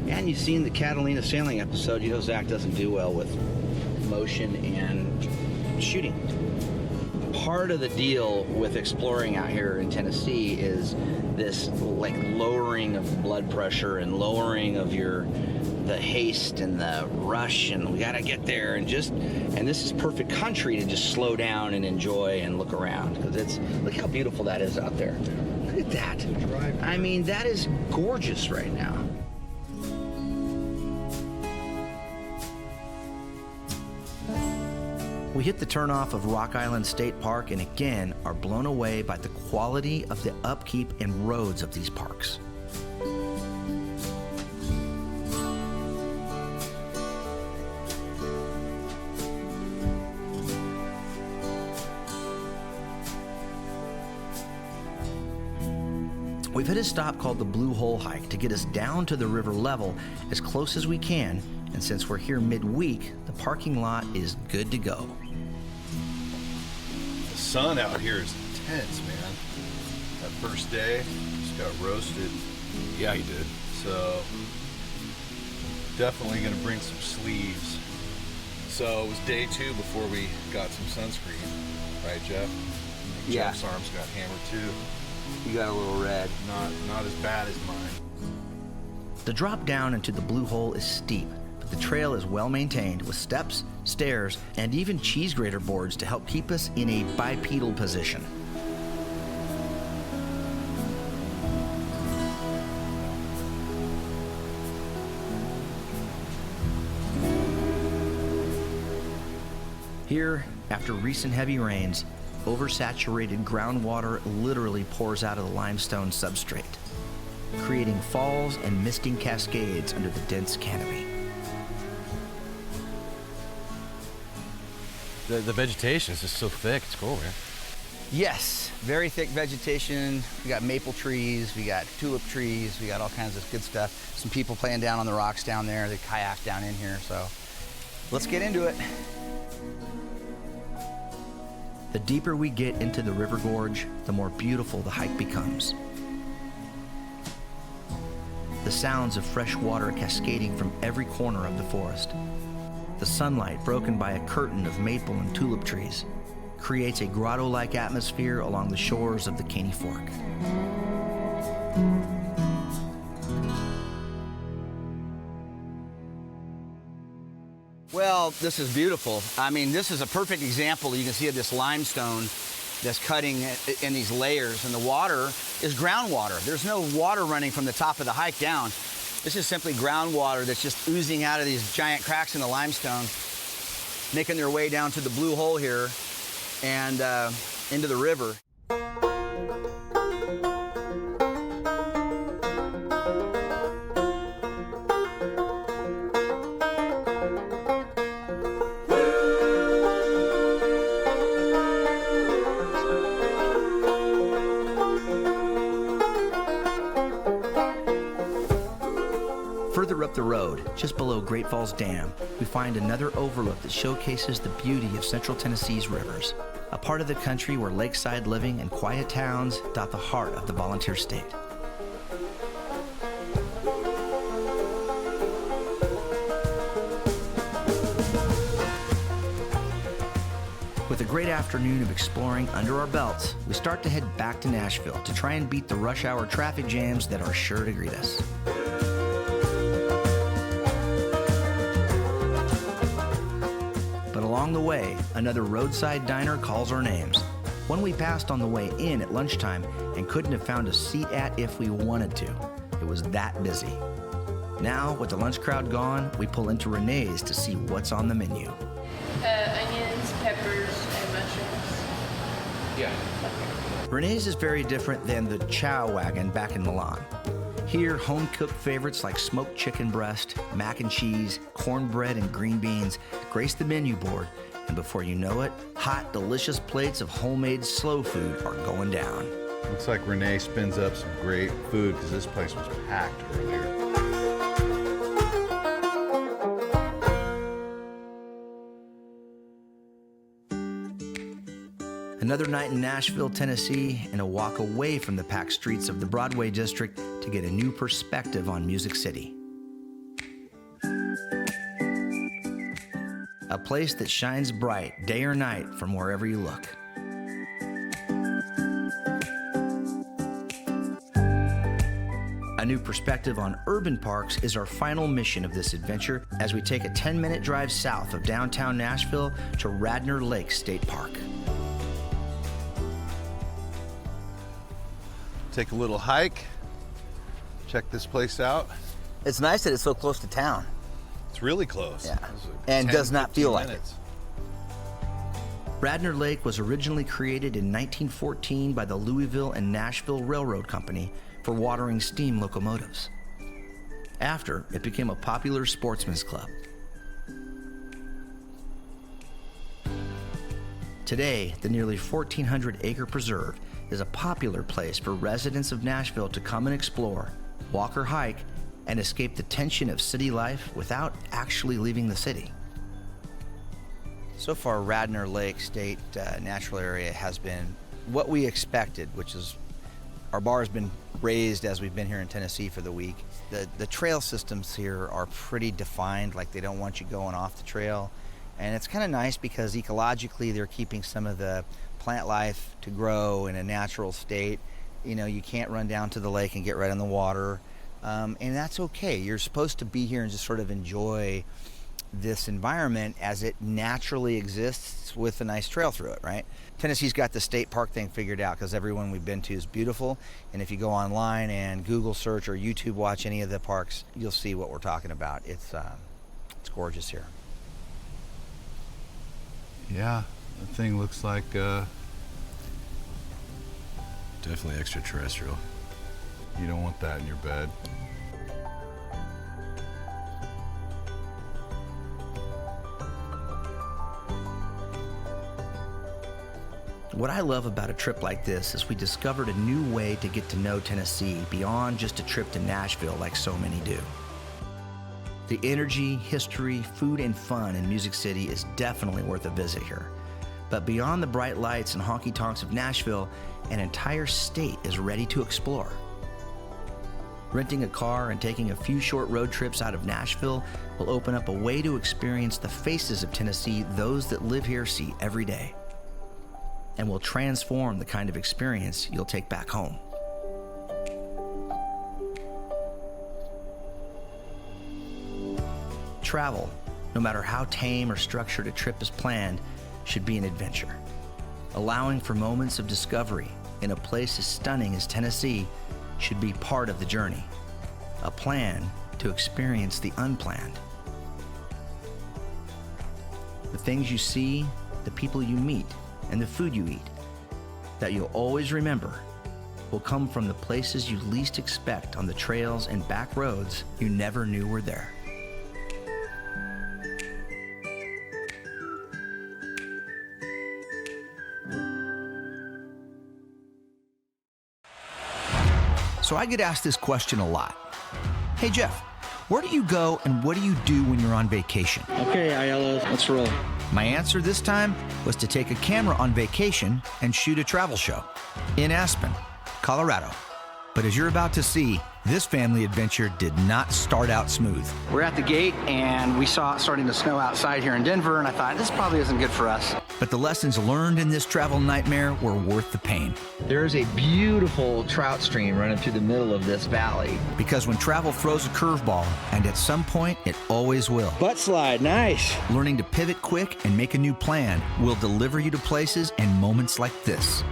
and you've seen the Catalina sailing episode, you know Zach doesn't do well with motion and shooting. Part of the deal with exploring out here in Tennessee is this like lowering of blood pressure and lowering of the haste and the rush, and we gotta get there, and this is perfect country to just slow down and enjoy and look around, because look how beautiful that is out there. Look at that. I mean, that is gorgeous right now.
We hit the turnoff of Rock Island State Park and again are blown away by the quality of the upkeep and roads of these parks. We've hit a stop called the Blue Hole Hike to get us down to the river level as close as we can, and since we're here midweek, the parking lot is good to go.
The sun out here is intense, man. That first day, just got roasted.
Yeah, he did.
So, definitely gonna bring some sleeves. So it was day 2 before we got some sunscreen, right, Jeff?
Yeah.
Jeff's arms got hammered too.
You got a little red.
Not as bad as mine.
The drop down into the Blue Hole is steep, but the trail is well maintained with steps, stairs, and even cheese grater boards to help keep us in a bipedal position. Here, after recent heavy rains, oversaturated groundwater literally pours out of the limestone substrate, creating falls and misting cascades under the dense canopy.
The vegetation is just so thick. It's cool, man.
Yes, very thick vegetation. We got maple trees, we got tulip trees, we got all kinds of good stuff. Some people playing down on the rocks down there. They kayak down in here, so let's get into it.
The deeper we get into the river gorge, the more beautiful the hike becomes. The sounds of fresh water cascading from every corner of the forest. The sunlight, broken by a curtain of maple and tulip trees, creates a grotto-like atmosphere along the shores of the Caney Fork.
Well, this is beautiful. I mean, this is a perfect example, you can see, of this limestone that's cutting in these layers, and the water is groundwater. There's no water running from the top of the hike down. This is simply groundwater that's just oozing out of these giant cracks in the limestone, making their way down to the Blue Hole here and into the river.
Further up the road, just below Great Falls Dam, we find another overlook that showcases the beauty of Central Tennessee's rivers, a part of the country where lakeside living and quiet towns dot the heart of the volunteer state. With a great afternoon of exploring under our belts, we start to head back to Nashville to try and beat the rush hour traffic jams that are sure to greet us. But along the way, another roadside diner calls our names. One we passed on the way in at lunchtime and couldn't have found a seat at if we wanted to. It was that busy. Now, with the lunch crowd gone, we pull into Renee's to see what's on the menu.
Onions, peppers, and mushrooms.
Yeah.
Renee's is very different than the Chow Wagon back in Milan. Here, home-cooked favorites like smoked chicken breast, mac and cheese, cornbread, and green beans grace the menu board, and before you know it, hot, delicious plates of homemade slow food are going down.
Looks like Renee spins up some great food because this place was packed earlier.
Another night in Nashville, Tennessee, and a walk away from the packed streets of the Broadway district to get a new perspective on Music City. a place that shines bright day or night from wherever you look. A new perspective on urban parks is our final mission of this adventure as we take a 10-minute drive south of downtown Nashville to Radnor Lake State Park.
Take a little hike, check this place out.
It's nice that it's so close to town.
It's really close.
Yeah, and does not feel like it.
Radnor Lake was originally created in 1914 by the Louisville and Nashville Railroad Company for watering steam locomotives. After, it became a popular sportsman's club. Today, the nearly 1,400-acre preserve is a popular place for residents of Nashville to come and explore, walk or hike, and escape the tension of city life without actually leaving the city. So far, Radnor Lake State Natural Area has been what we expected, which is our bar has been raised as we've been here in Tennessee for the week. The trail systems here are pretty defined, like they don't want you going off the trail. And it's kind of nice because ecologically they're keeping some of the plant life to grow in a natural state. You know, you can't run down to the lake and get right in the water. And that's okay. You're supposed to be here and just sort of enjoy this environment as it naturally exists with a nice trail through it, right? Tennessee's got the state park thing figured out because everyone we've been to is beautiful. And if you go online and Google search or YouTube watch any of the parks, you'll see what we're talking about. It's gorgeous here.
Yeah, the thing looks like
Definitely extraterrestrial.
you don't want that in your bed.
What I love about a trip like this is we discovered a new way to get to know Tennessee beyond just a trip to Nashville like so many do. The energy, history, food, and fun in Music City is definitely worth a visit here. But beyond the bright lights and honky-tonks of Nashville, an entire state is ready to explore. Renting a car and taking a few short road trips out of Nashville will open up a way to experience the faces of Tennessee those that live here see every day, and will transform the kind of experience you'll take back home. Travel, no matter how tame or structured a trip is planned, should be an adventure. Allowing for moments of discovery in a place as stunning as Tennessee should be part of the journey, a plan to experience the unplanned. The things you see, the people you meet, and the food you eat that you'll always remember will come from the places you least expect on the trails and back roads you never knew were there. So I get asked this question a lot. Hey Jeff, where do you go and what do you do when you're on vacation?
Okay, Ayala, let's roll.
My answer this time was to take a camera on vacation and shoot a travel show in Aspen, Colorado. But as you're about to see, this family adventure did not start out smooth.
We're at the gate and we saw it starting to snow outside here in Denver, and I thought this probably isn't good for us.
But the lessons learned in this travel nightmare were worth the pain.
There is a beautiful trout stream running through the middle of this valley.
Because when travel throws a curveball, and at some point it always will.
Butt slide, nice.
Learning to pivot quick and make a new plan will deliver you to places and moments like this.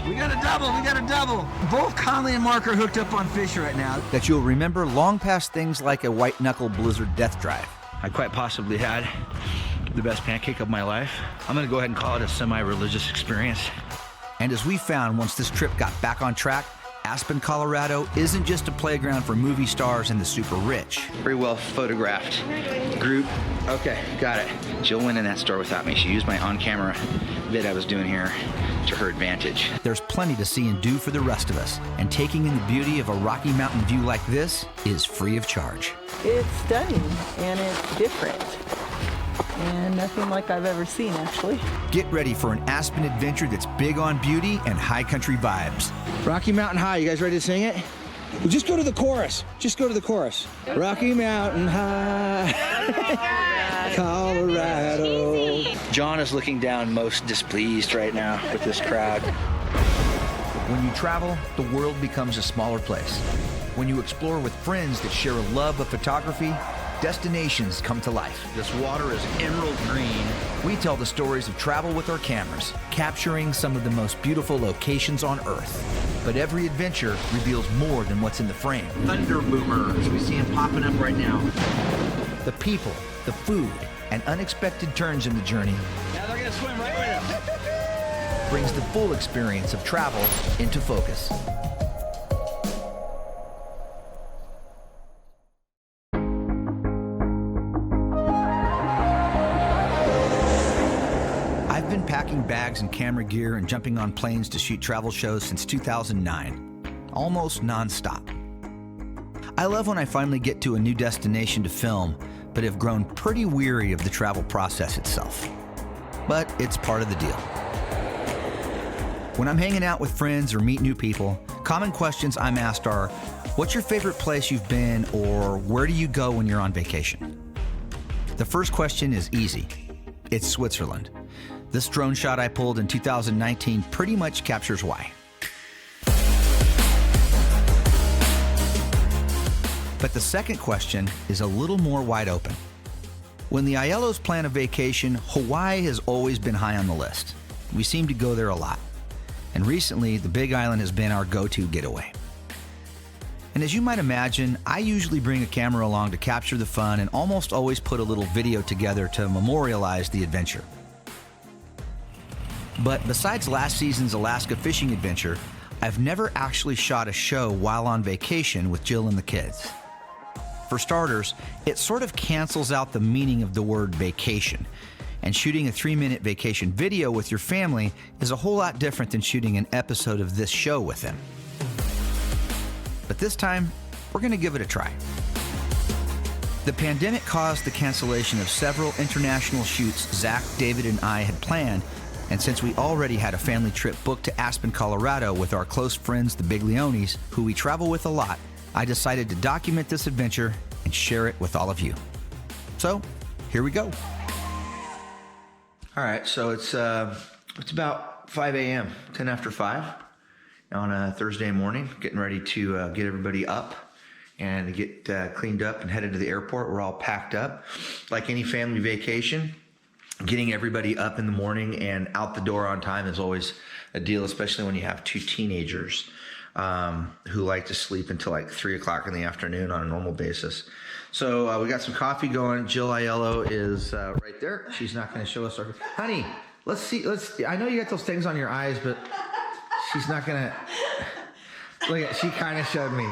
We got a double. Both Conley and Mark are hooked up on fish right now.
That you'll remember long past things like a white knuckle blizzard death drive.
I quite possibly had the best pancake of my life. I'm gonna go ahead and call it a semi-religious experience.
And as we found once this trip got back on track, Aspen, Colorado isn't just a playground for movie stars and the super rich.
Very well photographed group. Okay, got it. Jill went in that store without me. She used my on-camera vid I was doing here to her advantage.
There's plenty to see and do for the rest of us, and taking in the beauty of a Rocky Mountain view like this is free of charge.
It's stunning and it's different and nothing like I've ever seen, actually.
Get ready for an Aspen adventure that's big on beauty and high country vibes.
Rocky Mountain High, you guys ready to sing it? Well, just go to the chorus. Just go to the chorus. Rocky Mountain High, Colorado.
John is looking down most displeased right now with this crowd.
When you travel, the world becomes a smaller place. When you explore with friends that share a love of photography, destinations come to life.
This water is emerald green.
We tell the stories of travel with our cameras, capturing some of the most beautiful locations on Earth. But every adventure reveals more than what's in the frame.
Thunder boomers. We see them popping up right now.
The people, the food, and unexpected turns in the journey
Now they're gonna swim right with us.
brings the full experience of travel into focus. I've been packing bags and camera gear and jumping on planes to shoot travel shows since 2009, almost non-stop. I love when I finally get to a new destination to film, but have grown pretty weary of the travel process itself. But it's part of the deal. When I'm hanging out with friends or meet new people, common questions I'm asked are, what's your favorite place you've been, or where do you go when you're on vacation? The first question is easy. It's Switzerland. This drone shot I pulled in 2019 pretty much captures why. But the second question is a little more wide open. When the Aiellos plan a vacation, Hawaii has always been high on the list. We seem to go there a lot. And recently, the Big Island has been our go-to getaway. And as you might imagine, I usually bring a camera along to capture the fun and almost always put a little video together to memorialize the adventure. But besides last season's Alaska fishing adventure, I've never actually shot a show while on vacation with Jill and the kids. For starters, it sort of cancels out the meaning of the word vacation. And shooting a 3-minute vacation video with your family is a whole lot different than shooting an episode of this show with them. But this time, we're going to give it a try. The pandemic caused the cancellation of several international shoots Zach, David, and I had planned, and since we already had a family trip booked to Aspen, Colorado with our close friends, the Biglionis, who we travel with a lot, I decided to document this adventure and share it with all of you. So, here we go. All right, so it's about 5 a.m., 10 after 5 on a Thursday morning, getting ready to get everybody up and get cleaned up and headed to the airport. We're all packed up. Like any family vacation, getting everybody up in the morning and out the door on time is always a deal, especially when you have 2 teenagers who like to sleep until like 3 o'clock in the afternoon on a normal basis. So we got some coffee going. Jill Aiello is right there. She's not going to show us our... Honey, let's see. I know you got those things on your eyes, but she's not going to... Look at, she kind of showed me.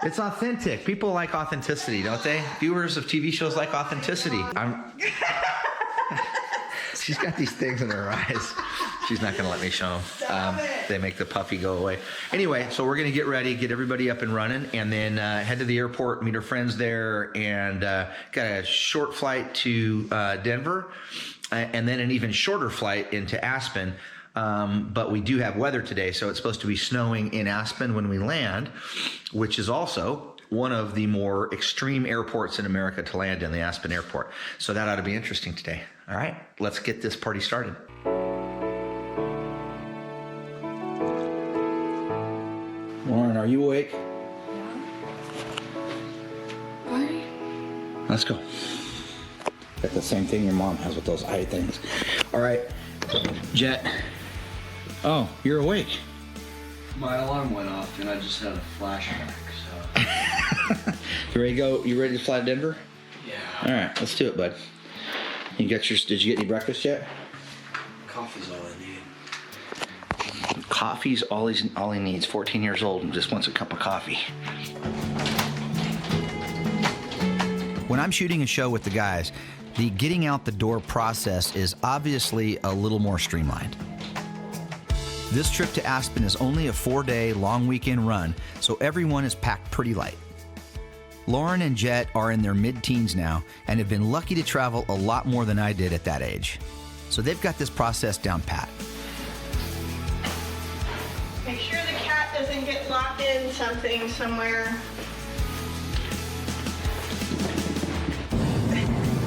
It's authentic. People like authenticity, don't they? Viewers of TV shows like authenticity. She's got these things in her eyes. She's not going to let me show them. They make the puffy go away. Anyway, so we're going to get ready, get everybody up and running, and then head to the airport, meet our friends there, and got a short flight to Denver, and then an even shorter flight into Aspen. But we do have weather today, so it's supposed to be snowing in Aspen when we land, which is also one of the more extreme airports in America to land in, the Aspen airport. So that ought to be interesting today. All right, let's get this party started. Lauren, are you awake?
Why?
Let's go. Got the same thing your mom has with those eye things. All right, Jet. Oh, you're awake.
My alarm went off and I just had a flashback, so.
You ready to go? You ready to fly to Denver?
Yeah.
All right, let's do it, bud. Did you get any breakfast yet?
Coffee's all I need.
Coffee's all he needs. 14 years old and just wants a cup of coffee. When I'm shooting a show with the guys, the getting out the door process is obviously a little more streamlined. This trip to Aspen is only a 4-day long weekend run, so everyone is packed pretty light. Lauren and Jet are in their mid-teens now and have been lucky to travel a lot more than I did at that age. So they've got this process down pat.
Make sure the cat doesn't get locked in something somewhere.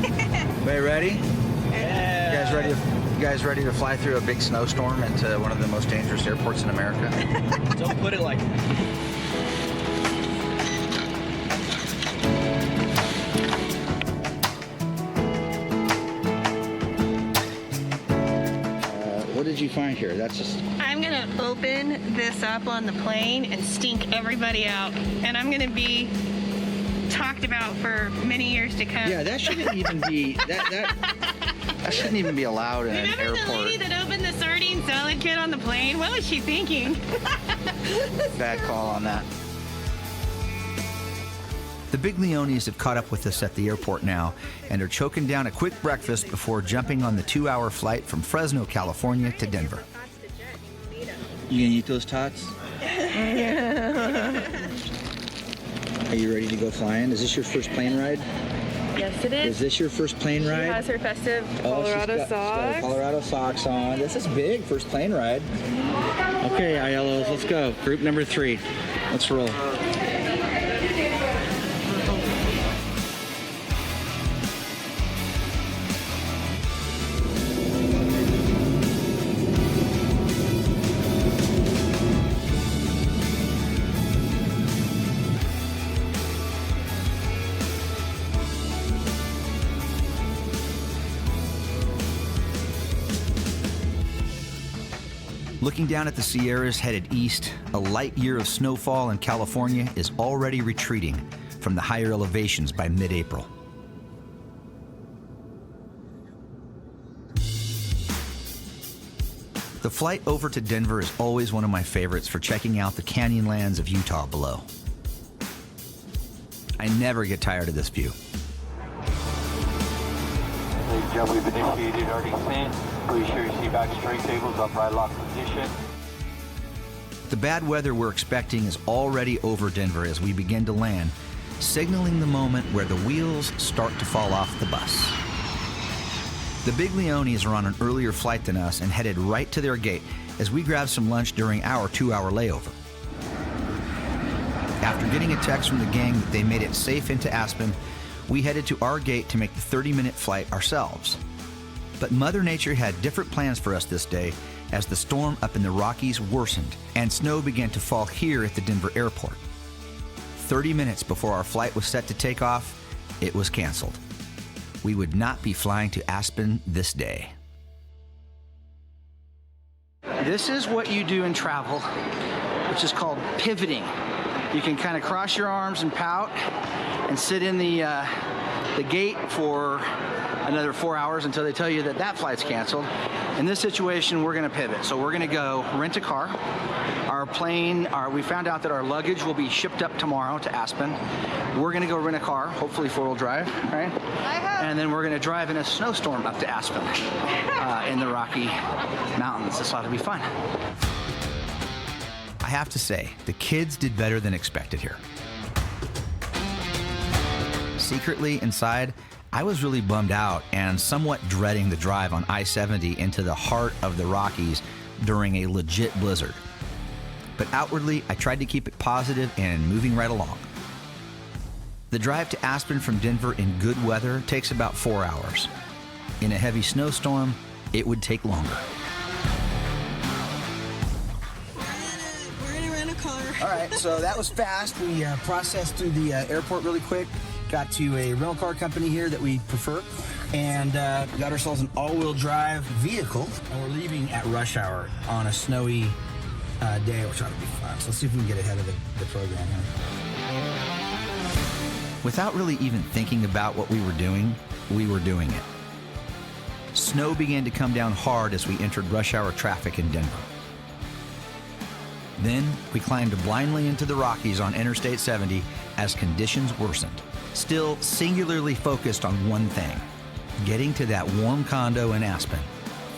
Everybody ready? Yeah. You
guys ready to fly through a big snowstorm into one of the most dangerous airports in America?
Don't put it like that.
What did you find here? That's just...
I'm gonna open this up on the plane and stink everybody out. And I'm gonna be talked about for many years to come.
Yeah, that shouldn't even be... That shouldn't even be allowed in an
Remember
airport.
the lady that opened the sardine salad kit on the plane? What was she thinking?
Bad call on that.
The Big Leones have caught up with us at the airport now and are choking down a quick breakfast before jumping on the 2-hour flight from Fresno, California to Denver.
You gonna eat those tots? Are you ready to go flying? Is this your first plane ride?
Yes, it is.
Is this your first plane ride?
She has her festive Colorado
she's got
socks.
Colorado socks on. This is big, first plane ride. Okay, ILOs, let's go. Group number 3. Let's roll.
Looking down at the Sierras headed east, a light year of snowfall in California is already retreating from the higher elevations by mid-April. The flight over to Denver is always one of my favorites for checking out the canyonlands of Utah below. I never get tired of this view.
Ladies and gentlemen, we've initiated our descent. Please ensure your seat back straight tables, upright lock position.
The bad weather we're expecting is already over Denver as we begin to land, signaling the moment where the wheels start to fall off the bus. The Big Leones are on an earlier flight than us and headed right to their gate as we grab some lunch during our 2-hour layover. After getting a text from the gang that they made it safe into Aspen, we headed to our gate to make the 30-minute flight ourselves. But Mother Nature had different plans for us this day as the storm up in the Rockies worsened and snow began to fall here at the Denver airport. 30 minutes before our flight was set to take off, it was canceled. We would not be flying to Aspen this day.
This is what you do in travel, which is called pivoting. You can kind of cross your arms and pout and sit in the gate for another 4 hours until they tell you that that flight's canceled. In this situation, we're gonna pivot. So we're gonna go rent a car. We found out that our luggage will be shipped up tomorrow to Aspen. We're gonna go rent a car, hopefully 4-wheel drive, right? And then we're gonna drive in a snowstorm up to Aspen in the Rocky Mountains. This ought to be fun.
I have to say, the kids did better than expected here. Secretly, inside, I was really bummed out and somewhat dreading the drive on I-70 into the heart of the Rockies during a legit blizzard. But outwardly, I tried to keep it positive and moving right along. The drive to Aspen from Denver in good weather takes about 4 hours. In a heavy snowstorm, it would take longer.
We're gonna rent a car.
All right, so that was fast. We processed through the airport really quick. Got to a rental car company here that we prefer, and got ourselves an all-wheel drive vehicle. And we're leaving at rush hour on a snowy day, which ought to be fun. So let's see if we can get ahead of the program here.
Without really even thinking about what we were doing it. Snow began to come down hard as we entered rush hour traffic in Denver. Then we climbed blindly into the Rockies on Interstate 70 as conditions worsened. Still singularly focused on one thing, getting to that warm condo in Aspen,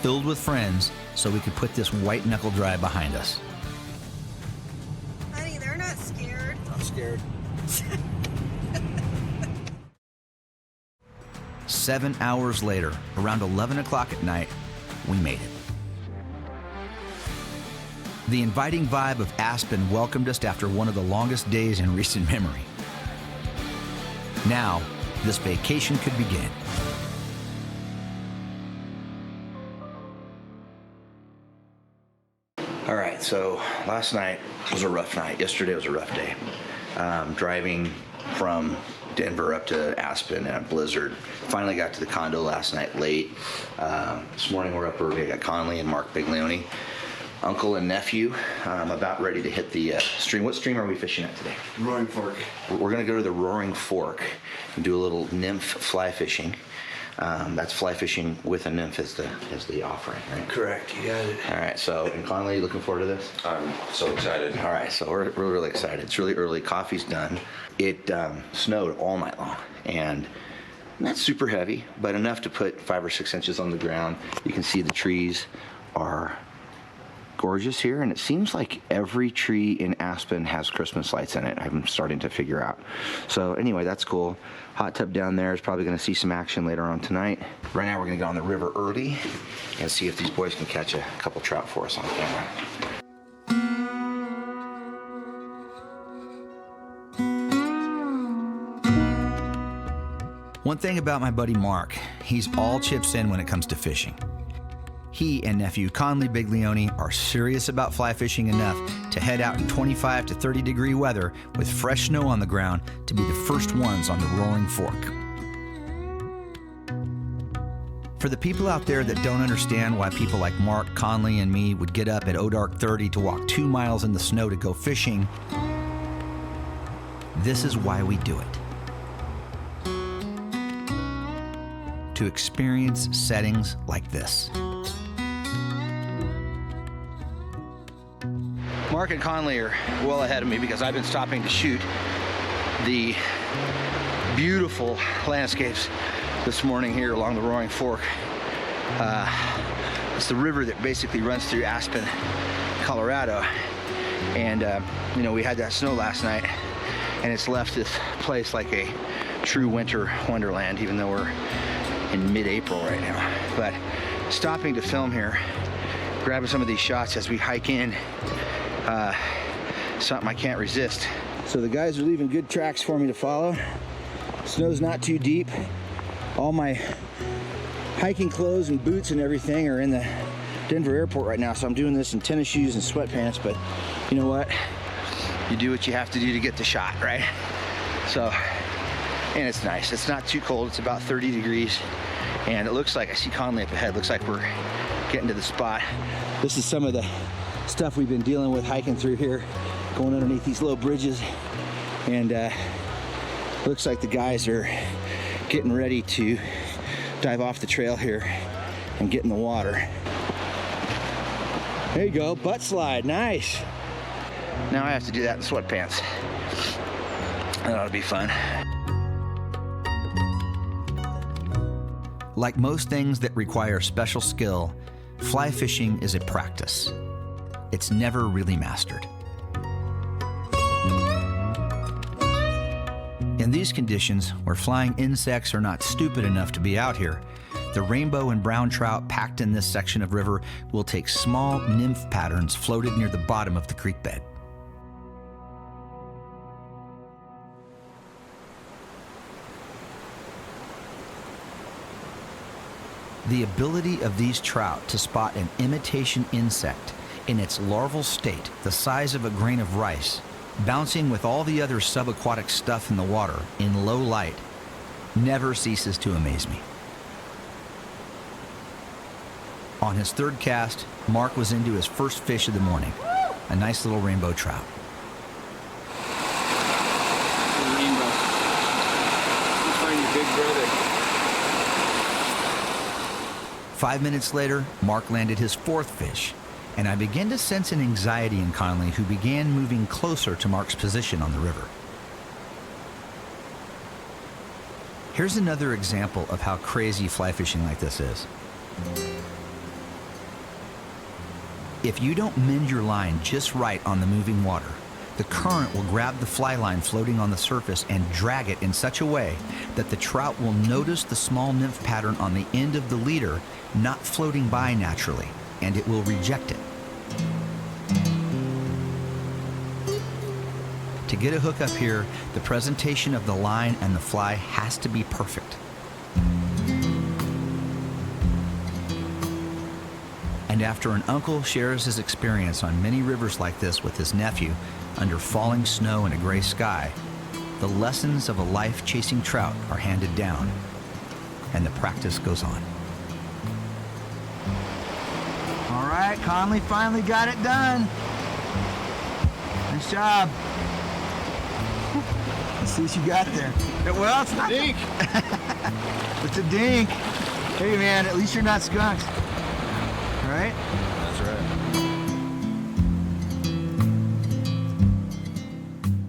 filled with friends, so we could put this white knuckle drive behind us.
Honey, they're not scared.
I'm scared.
7 hours later, around 11 o'clock at night, we made it. The inviting vibe of Aspen welcomed us after one of the longest days in recent memory. Now, this vacation could begin. right, so last night was a rough night. Yesterday was a rough day. Driving from Denver up to Aspen in a blizzard. Finally got to the condo last night late. This morning we're up early. I got Conley and Mark Biglione, uncle and nephew. I'm about ready to hit the stream. What stream are we fishing at today?
Roaring Fork.
We're gonna go to the Roaring Fork and do a little nymph fly fishing. That's fly fishing with a nymph as the offering, right?
Correct, you got it.
All right, so, and Conley, you looking forward to this?
I'm so excited.
All right, so we're really excited. It's really early, coffee's done. It snowed all night long, and not super heavy, but enough to put 5 or 6 inches on the ground. You can see the trees are gorgeous here, and it seems like every tree in Aspen has Christmas lights in it. I'm starting to figure out. So anyway, that's cool. Hot tub down there is probably going to see some action later on tonight. Right now we're going to get on the river early and see if these boys can catch a couple trout for us on camera. One thing about my buddy Mark, he's all chips in when it comes to fishing. He and nephew Conley Biglione are serious about fly fishing enough to head out in 25 to 30 degree weather with fresh snow on the ground to be the first ones on the Roaring Fork. For the people out there that don't understand why people like Mark, Conley, and me would get up at dark 30 to walk 2 miles in the snow to go fishing, this is why we do it. To experience settings like this. Mark and Conley are well ahead of me because I've been stopping to shoot the beautiful landscapes this morning here along the Roaring Fork. It's the river that basically runs through Aspen, Colorado. And, you know, we had that snow last night, and it's left this place like a true winter wonderland, even though we're in mid-April right now. But stopping to film here, grabbing some of these shots as we hike in, something I can't resist. So the guys are leaving good tracks for me to follow. Snow's not too deep. All my hiking clothes and boots and everything are in the Denver airport right now, so I'm doing this in tennis shoes and sweatpants, but you know what? You do what you have to do to get the shot, right? So, and it's nice. It's not too cold. It's about 30 degrees, and it looks like, I see Conley up ahead. Looks like we're getting to the spot. This is some of the stuff we've been dealing with hiking through here, going underneath these low bridges, and looks like the guys are getting ready to dive off the trail here and get in the water. There you go, butt slide, nice. Now I have to do that in sweatpants. That ought to be fun. Like most things that require special skill, fly fishing is a practice. It's never really mastered. In these conditions, where flying insects are not stupid enough to be out here, the rainbow and brown trout packed in this section of river will take small nymph patterns floated near the bottom of the creek bed. The ability of these trout to spot an imitation insect in its larval state, the size of a grain of rice, bouncing with all the other subaquatic stuff in the water in low light, never ceases to amaze me. On his third cast, Mark was into his first fish of the morning, a nice little rainbow trout.
Rainbow. You find your big brother.
5 minutes later, Mark landed his fourth fish, and I began to sense an anxiety in Conley, who began moving closer to Mark's position on the river. Here's another example of how crazy fly fishing like this is. If you don't mend your line just right on the moving water, the current will grab the fly line floating on the surface and drag it in such a way that the trout will notice the small nymph pattern on the end of the leader not floating by naturally, and it will reject it. To get a hook up here, the presentation of the line and the fly has to be perfect. And And after an uncle shares his experience on many rivers like this with his nephew under falling snow and a gray sky, the lessons of a life chasing trout are handed down, and the practice goes on.
All right, Conley finally got it done. Nice job. Let's see what you got there. Well, it's not dink. It's a dink. Hey man, at least you're not skunked. All right?
That's right.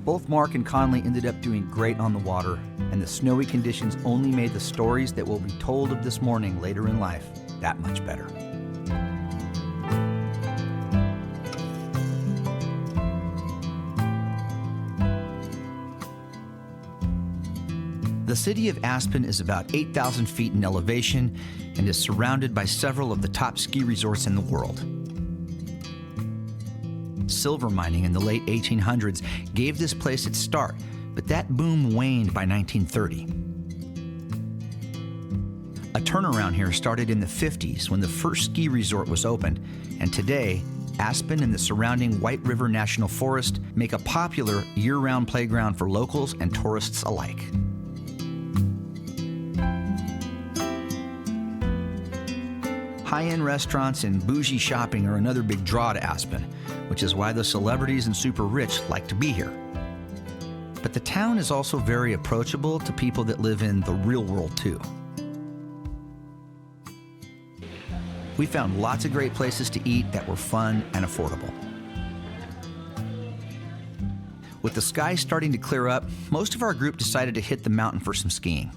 Both Mark and Conley ended up doing great on the water, and the snowy conditions only made the stories that will be told of this morning later in life that much better. The city of Aspen is about 8,000 feet in elevation and is surrounded by several of the top ski resorts in the world. Silver mining in the late 1800s gave this place its start, but that boom waned by 1930. A turnaround here started in the 50s when the first ski resort was opened, and today, Aspen and the surrounding White River National Forest make a popular year-round playground for locals and tourists alike. High-end restaurants and bougie shopping are another big draw to Aspen, which is why the celebrities and super rich like to be here. But the town is also very approachable to people that live in the real world too. We found lots of great places to eat that were fun and affordable. With the sky starting to clear up, most of our group decided to hit the mountain for some skiing.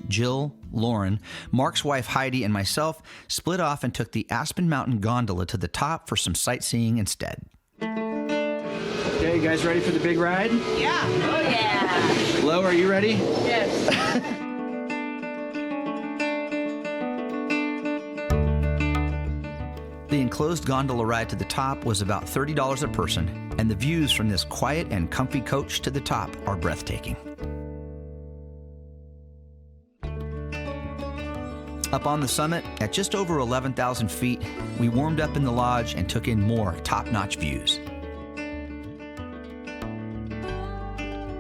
Jill, Lauren, Mark's wife Heidi, and myself split off and took the Aspen Mountain gondola to the top for some sightseeing instead.
Okay, you guys ready for the big ride?
Yeah. Oh, yeah.
Lo, are you ready?
Yes.
The enclosed gondola ride to the top was about $30 a person, and the views from this quiet and comfy coach to the top are breathtaking. Up on the summit, at just over 11,000 feet, we warmed up in the lodge and took in more top-notch views.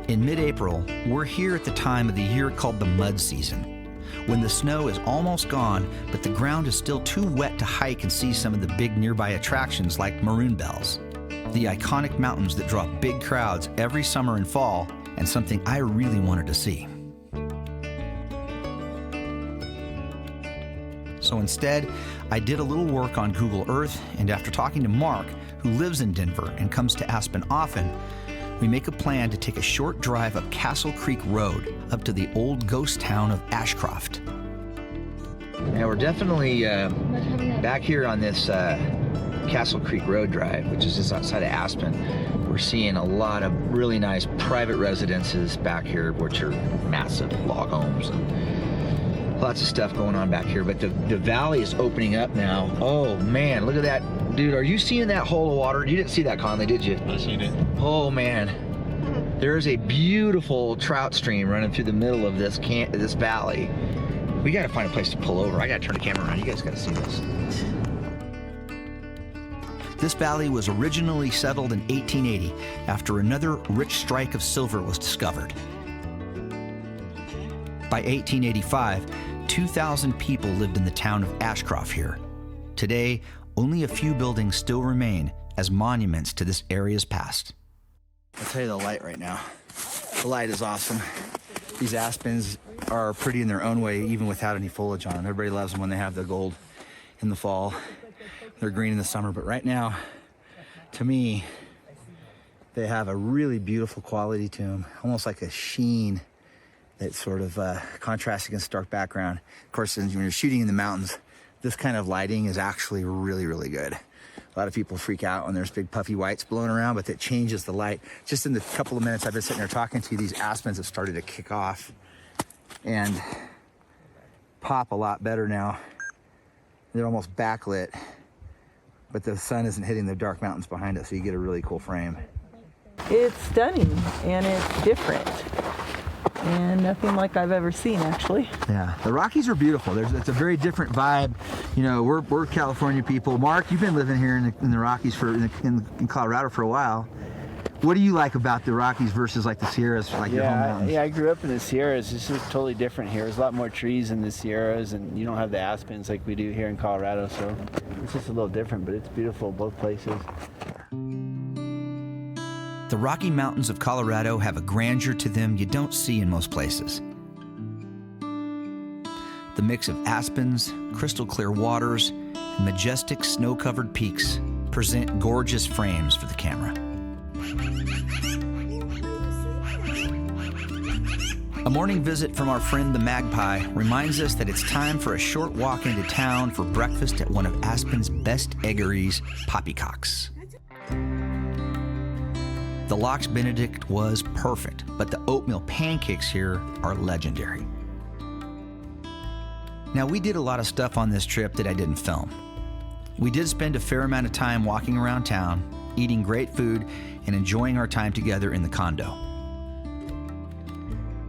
In mid-April, we're here at the time of the year called the mud season, when the snow is almost gone, but the ground is still too wet to hike and see some of the big nearby attractions like Maroon Bells, the iconic mountains that draw big crowds every summer and fall, and something I really wanted to see. So instead, I did a little work on Google Earth, and after talking to Mark, who lives in Denver and comes to Aspen often, we make a plan to take a short drive up Castle Creek Road up to the old ghost town of Ashcroft.
Now we're definitely back here on this Castle Creek Road drive, which is just outside of Aspen. We're seeing a lot of really nice private residences back here, which are massive log homes and lots of stuff going on back here, but the valley is opening up now. Oh man, look at that. Dude, are you seeing that hole of water? You didn't see that, Conley, did you?
I seen it.
Oh man. There's a beautiful trout stream running through the middle of this valley. We gotta find a place to pull over. I gotta turn the camera around. You guys gotta see this.
This valley was originally settled in 1880 after another rich strike of silver was discovered. By 1885, 2,000 people lived in the town of Ashcroft here. Today, only a few buildings still remain as monuments to this area's past.
I'll tell you the light right now. The light is awesome. These aspens are pretty in their own way, even without any foliage on them. Everybody loves them when they have the gold in the fall. They're green in the summer, but right now, to me, they have a really beautiful quality to them, almost like a sheen that sort of contrasts against dark background. Of course, when you're shooting in the mountains, this kind of lighting is actually really, really good. A lot of people freak out when there's big puffy whites blowing around, but that changes the light. Just in the couple of minutes I've been sitting there talking to you, these aspens have started to kick off and pop a lot better now. They're almost backlit, but the sun isn't hitting the dark mountains behind us, so you get a really cool frame.
It's stunning and it's different. and nothing like I've ever seen, actually.
Yeah, the Rockies are beautiful. It's a very different vibe. You know, we're California people. Mark, you've been living here in the Rockies in Colorado for a while. What do you like about the Rockies versus like the Sierras, like your home mountains?
Yeah, I grew up in the Sierras. It's just totally different here. There's a lot more trees in the Sierras, and you don't have the aspens like we do here in Colorado, so it's just a little different, but it's beautiful both places.
The Rocky Mountains of Colorado have a grandeur to them you don't see in most places. The mix of aspens, crystal clear waters, and majestic snow-covered peaks present gorgeous frames for the camera. A morning visit from our friend the Magpie reminds us that it's time for a short walk into town for breakfast at one of Aspen's best eggeries, Poppycock's. The Lox Benedict was perfect, but the oatmeal pancakes here are legendary. Now, we did a lot of stuff on this trip that I didn't film. We did spend a fair amount of time walking around town, eating great food, and enjoying our time together in the condo.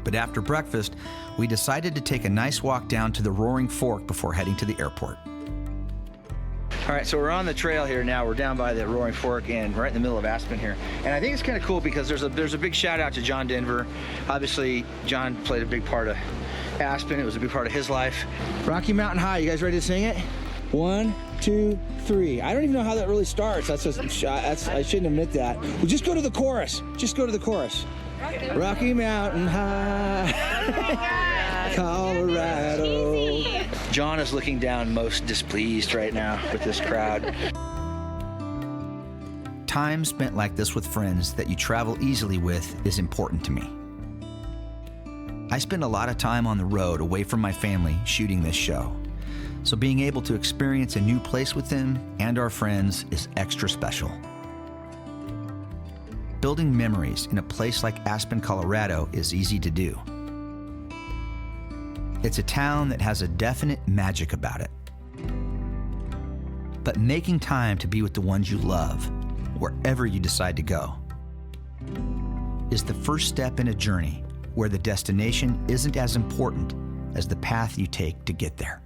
But after breakfast, we decided to take a nice walk down to the Roaring Fork before heading to the airport. All right, so we're on the trail here now. We're down by the Roaring Fork and right in the middle of Aspen here. And I think it's kind of cool because there's a big shout out to John Denver. Obviously, John played a big part of Aspen. It was a big part of his life. Rocky Mountain High, you guys ready to sing it? 1, 2, 3. I don't even know how that really starts. I shouldn't admit that. Well, just go to the chorus. Just go to the chorus. Rocky Mountain High, Colorado. John is looking down most displeased right now with this crowd. Time spent like this with friends that you travel easily with is important to me. I spend a lot of time on the road away from my family shooting this show. So being able to experience a new place with them and our friends is extra special. Building memories in a place like Aspen, Colorado is easy to do. It's a town that has a definite magic about it. But making time to be with the ones you love, wherever you decide to go, is the first step in a journey where the destination isn't as important as the path you take to get there.